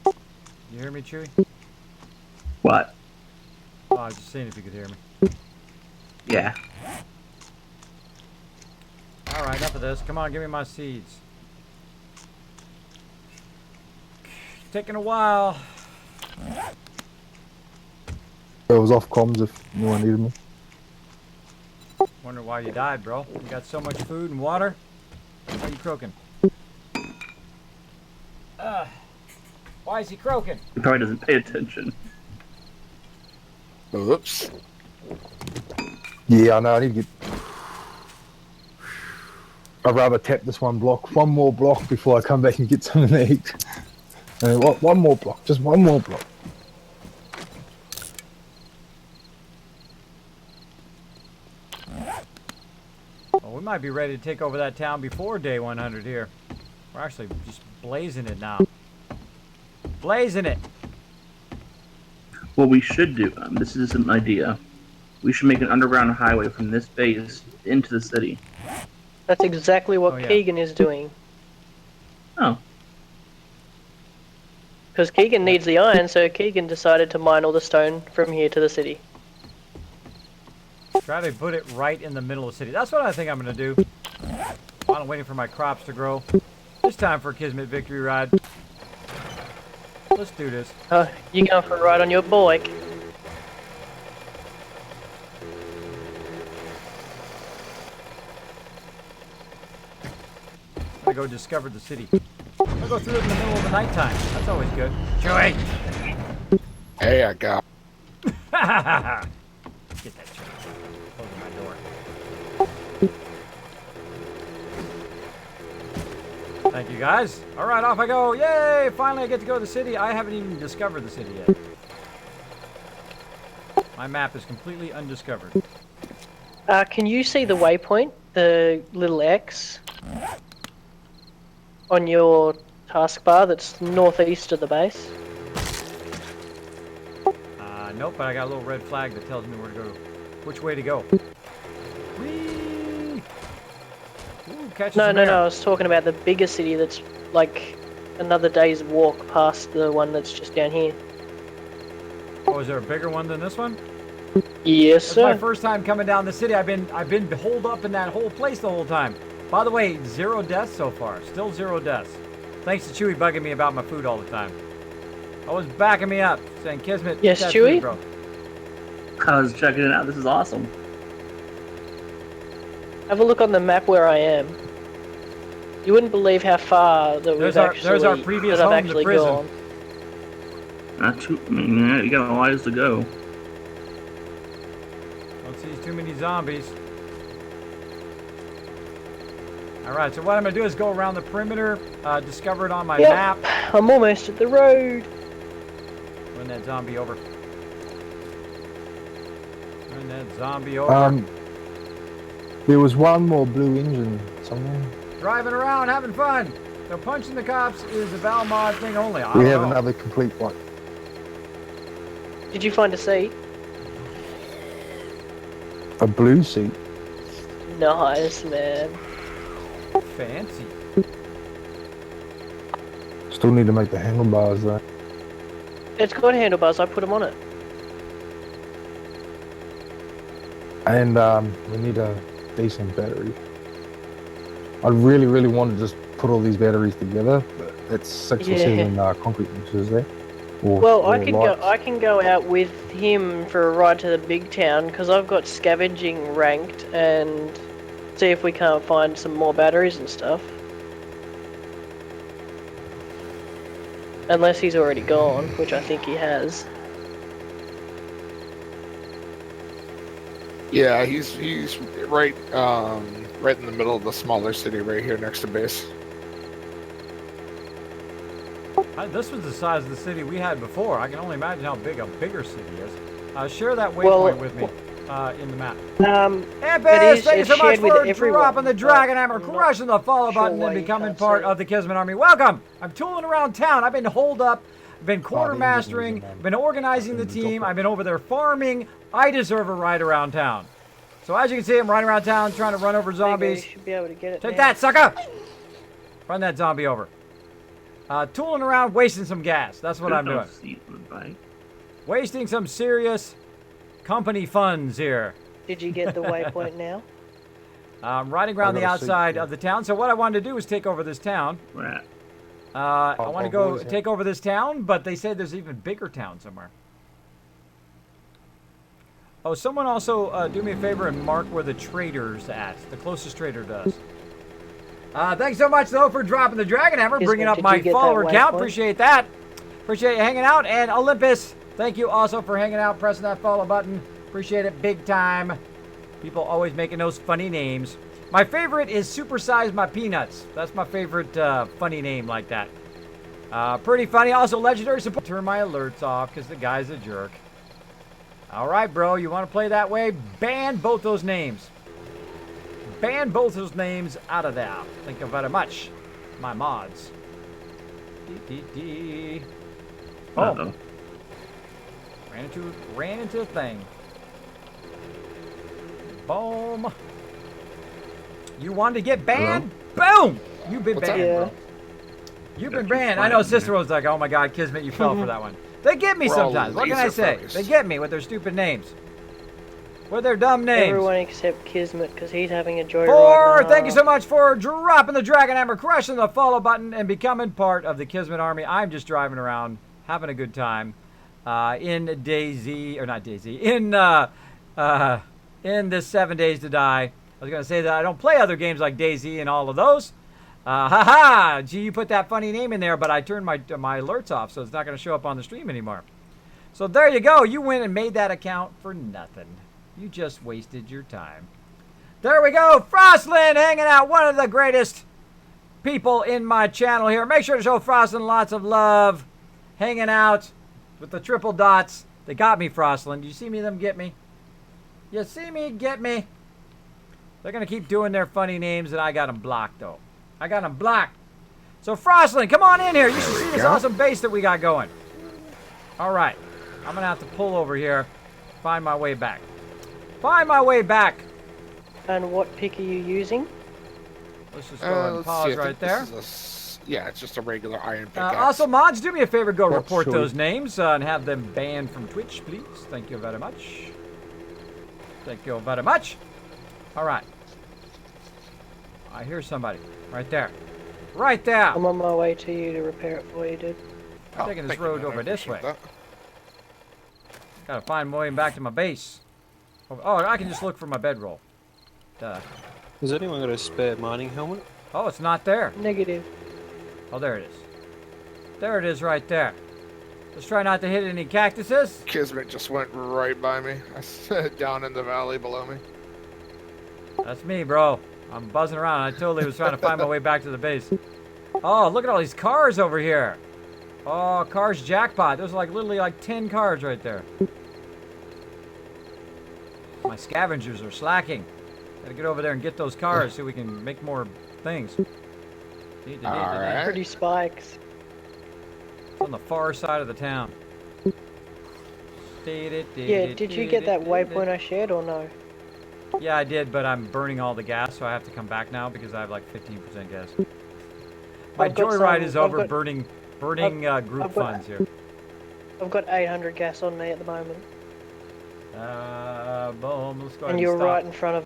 [SPEAKER 1] You hear me, Chewy?
[SPEAKER 6] What?
[SPEAKER 1] Oh, I was just seeing if you could hear me.
[SPEAKER 6] Yeah.
[SPEAKER 1] Alright, enough of this. Come on, give me my seeds. Taking a while.
[SPEAKER 8] I was off comms if no one needed me.
[SPEAKER 1] Wonder why you died, bro. You got so much food and water. Why are you croaking? Why is he croaking?
[SPEAKER 6] He probably doesn't pay attention.
[SPEAKER 3] Oops.
[SPEAKER 8] Yeah, I know, I need to get... I'd rather tap this one more block before I come back and get something to eat. One more block, just one more block.
[SPEAKER 1] Well, we might be ready to take over that town before day 100 here. We're actually just blazing it now. Blazing it!
[SPEAKER 6] What we should do, this is an idea. We should make an underground highway from this base into the city.
[SPEAKER 2] That's exactly what
[SPEAKER 1] Oh, yeah.
[SPEAKER 2] Keegan is doing.
[SPEAKER 6] Oh.
[SPEAKER 2] Because Keegan needs the iron, so Keegan decided to mine all the stone from here to the city.
[SPEAKER 1] Try to put it right in the middle of the city. That's what I think I'm going to do. While I'm waiting for my crops to grow. It's time for a Kismet victory ride. Let's do this.
[SPEAKER 2] Oh, you going for a ride on your bike?
[SPEAKER 1] I go discover the city. I'll go through it in the middle of the nighttime. That's always good. Chewy!
[SPEAKER 3] Hey, I got.
[SPEAKER 1] Get that Chewy. Closing my door. Thank you, guys. All right, off I go. Yay! Finally, I get to go to the city. I haven't even discovered the city yet. My map is completely undiscovered.
[SPEAKER 2] Can you see the waypoint? The little X? On your taskbar that's northeast of the base?
[SPEAKER 1] Nope, but I got a little red flag that tells me where to go. Which way to go. Whee! Ooh, catch
[SPEAKER 2] No,
[SPEAKER 1] some
[SPEAKER 2] no,
[SPEAKER 1] air.
[SPEAKER 2] no, I was talking about the bigger city that's like another day's walk past the one that's just down here.
[SPEAKER 1] Oh, is there a bigger one than this one?
[SPEAKER 2] Yes,
[SPEAKER 1] It's my
[SPEAKER 2] sir.
[SPEAKER 1] first time coming down the city. I've been holed up in that whole place the whole time. By the way, 0 deaths so far. Still 0 deaths. Thanks to Chewy bugging me about my food all the time. Always backing me up, saying, Kismet,
[SPEAKER 2] Yes,
[SPEAKER 1] that
[SPEAKER 2] Chewy?
[SPEAKER 1] food, bro.
[SPEAKER 6] I was checking it out. This is awesome.
[SPEAKER 2] Have a look on the map where I am. You wouldn't believe how far that we've
[SPEAKER 1] There's our previous
[SPEAKER 2] that I've
[SPEAKER 1] home, the
[SPEAKER 2] actually
[SPEAKER 1] prison.
[SPEAKER 2] gone.
[SPEAKER 6] Not too. I mean, yeah, you got a ways to go.
[SPEAKER 1] Don't see too many zombies. Alright, so what I'm going to do is go around the perimeter, discover it on my
[SPEAKER 2] Yep.
[SPEAKER 1] map.
[SPEAKER 2] I'm almost at the road.
[SPEAKER 1] Run that zombie over. Run that zombie over.
[SPEAKER 8] There was one more blue engine somewhere.
[SPEAKER 1] Driving around, having fun. So punching the cops is a Val Mod thing only. I
[SPEAKER 8] We
[SPEAKER 1] don't
[SPEAKER 8] have
[SPEAKER 1] know.
[SPEAKER 8] another complete one.
[SPEAKER 2] Did you find a seat?
[SPEAKER 8] A blue seat.
[SPEAKER 2] Nice, man.
[SPEAKER 1] Fancy.
[SPEAKER 8] Still need to make the handlebars though.
[SPEAKER 2] It's got handlebars. I put them on it.
[SPEAKER 8] And we need a decent battery. I really, really want to just put all these batteries together, but it's 6 or 7 concrete mixers there. Or,
[SPEAKER 2] Well,
[SPEAKER 8] or
[SPEAKER 2] I can
[SPEAKER 8] lights.
[SPEAKER 2] go. I can go out with him for a ride to the big town because I've got scavenging ranked and see if we can't find some more batteries and stuff. Unless he's already gone, which I think he has.
[SPEAKER 3] Yeah, he's right right in the middle of the smaller city right here next to base.
[SPEAKER 1] This was the size of the city we had before. I can only imagine how big a bigger city is. Share that waypoint with me in the map. Ampers, thank you so much for dropping the dragon hammer, crushing the follow button, and becoming part of the Kismet Army. Welcome! I'm tooling around town. I've been holed up, been quartermastering, been organizing the team, I've been over there farming. I deserve a ride around town. So as you can see, I'm riding around town trying to run over zombies.
[SPEAKER 2] You should be able to get it
[SPEAKER 1] Take
[SPEAKER 2] now.
[SPEAKER 1] that, sucker! Run that zombie over. Tooling around, wasting some gas. That's what I'm doing. Wasting some serious company funds here.
[SPEAKER 2] Did you get the waypoint now?
[SPEAKER 1] I'm riding around the
[SPEAKER 8] gotta see,
[SPEAKER 1] outside
[SPEAKER 8] yeah.
[SPEAKER 1] of the town. So what I wanted to do was take over this town.
[SPEAKER 6] Right.
[SPEAKER 1] I want to go
[SPEAKER 8] boys, yeah.
[SPEAKER 1] take over this town, but they say there's an even bigger town somewhere. Oh, someone also do me a favor and mark where the trader's at. The closest trader does. Thanks so much, though, for dropping the Dragon Hammer, bringing up
[SPEAKER 2] did
[SPEAKER 1] my
[SPEAKER 2] you get
[SPEAKER 1] follower
[SPEAKER 2] that
[SPEAKER 1] count.
[SPEAKER 2] waypoint?
[SPEAKER 1] Appreciate that. Appreciate you hanging out. And Olympus, thank you also for hanging out, pressing that follow button. Appreciate it big time. People always making those funny names. My favorite is Supersize My Peanuts. That's my favorite funny name like that. Pretty funny. Also, legendary support. Turn my alerts off because the guy's a jerk. All right, bro. You want to play that way? Ban both those names. Ban both those names out of there. Thank you very much, my mods. Oh,
[SPEAKER 6] Uh-oh.
[SPEAKER 1] ran into a thing. Boom. You wanted to get banned? Boom! You've been
[SPEAKER 3] What's up,
[SPEAKER 1] banned,
[SPEAKER 2] Yeah.
[SPEAKER 1] bro. You've been
[SPEAKER 6] Got you
[SPEAKER 1] banned. I know
[SPEAKER 6] flattened
[SPEAKER 1] Sister was like, oh my god, Kismet, you fell for that one. They get me
[SPEAKER 3] We're all
[SPEAKER 1] sometimes. What can I say?
[SPEAKER 3] laser-focused.
[SPEAKER 1] They get me with their stupid names. With their dumb names.
[SPEAKER 2] Everyone except Kismet because he's having a joyride.
[SPEAKER 1] Four, thank you so much for dropping the Dragon Hammer, crushing the follow button, and becoming part of the Kismet Army. I'm just driving around, having a good time in Daisy, or not Daisy, in this 7 Days to Die. I was going to say that I don't play other games like Daisy and all of those. Haha! Gee, you put that funny name in there, but I turned my alerts off, so it's not going to show up on the stream anymore. So there you go. You went and made that account for nothing. You just wasted your time. There we go. Frostlin hanging out. One of the greatest people in my channel here. Make sure to show Frostlin lots of love. Hanging out with the triple dots. They got me, Frostlin. Do you see them get me? You see me get me? They're going to keep doing their funny names, and I got them blocked, though. I got them blocked. So, Frostlin, come on in here. You should see this awesome base that we got going. All right. I'm going to have to pull over here. Find my way back. Find my way back.
[SPEAKER 2] And what pick are you using?
[SPEAKER 1] Let's just go and
[SPEAKER 3] Let's
[SPEAKER 1] pause
[SPEAKER 3] see, I
[SPEAKER 1] right
[SPEAKER 3] think
[SPEAKER 1] there.
[SPEAKER 3] this is yeah, it's just a regular iron pickaxe.
[SPEAKER 1] Also, mods, do me a favor. Go report
[SPEAKER 8] sure.
[SPEAKER 1] those names and have them banned from Twitch, please. Thank you very much. Thank you very much. All right. I hear somebody. Right there. Right there.
[SPEAKER 2] I'm on my way to you to repair it for you, dude.
[SPEAKER 1] I'm taking this
[SPEAKER 3] thank you,
[SPEAKER 1] road
[SPEAKER 3] man, I
[SPEAKER 1] over this
[SPEAKER 3] appreciate
[SPEAKER 1] way.
[SPEAKER 3] that.
[SPEAKER 1] Gotta find my way back to my base. Oh, I can just look for my bedroll. Duh.
[SPEAKER 7] Has anyone got a spare mining helmet?
[SPEAKER 1] Oh, it's not there.
[SPEAKER 2] Negative.
[SPEAKER 1] Oh, there it is. There it is right there. Let's try not to hit any cactuses.
[SPEAKER 3] Kismet just went right by me. I said down in the valley below me.
[SPEAKER 1] That's me, bro. I'm buzzing around. I totally was trying to find my way back to the base. Oh, look at all these cars over here. Oh, cars jackpot. There's like literally like 10 cars right there. My scavengers are slacking. Gotta get over there and get those cars so we can make more things.
[SPEAKER 3] Alright.
[SPEAKER 2] Pretty spikes.
[SPEAKER 1] It's on the far side of the town.
[SPEAKER 2] Yeah, did you get that waypoint I shared or no?
[SPEAKER 1] Yeah, did you get that waypoint I shared or no?
[SPEAKER 2] Because I got it.
[SPEAKER 1] Oh, I can just look for my bedroll. Duh.
[SPEAKER 2] Pretty spikes.
[SPEAKER 1] It's on the far side of the town. Yeah, I did, but I'm burning all the gas, so I have to come back now because I have like 15% gas. My
[SPEAKER 2] I've got
[SPEAKER 1] joyride
[SPEAKER 2] some-
[SPEAKER 1] is over.
[SPEAKER 2] I've got-
[SPEAKER 1] burning group
[SPEAKER 2] I've got-
[SPEAKER 1] funds here.
[SPEAKER 2] I've got 800 gas on me at the moment.
[SPEAKER 1] Boom. Let's go ahead
[SPEAKER 2] And you're
[SPEAKER 1] stop.
[SPEAKER 2] right in front of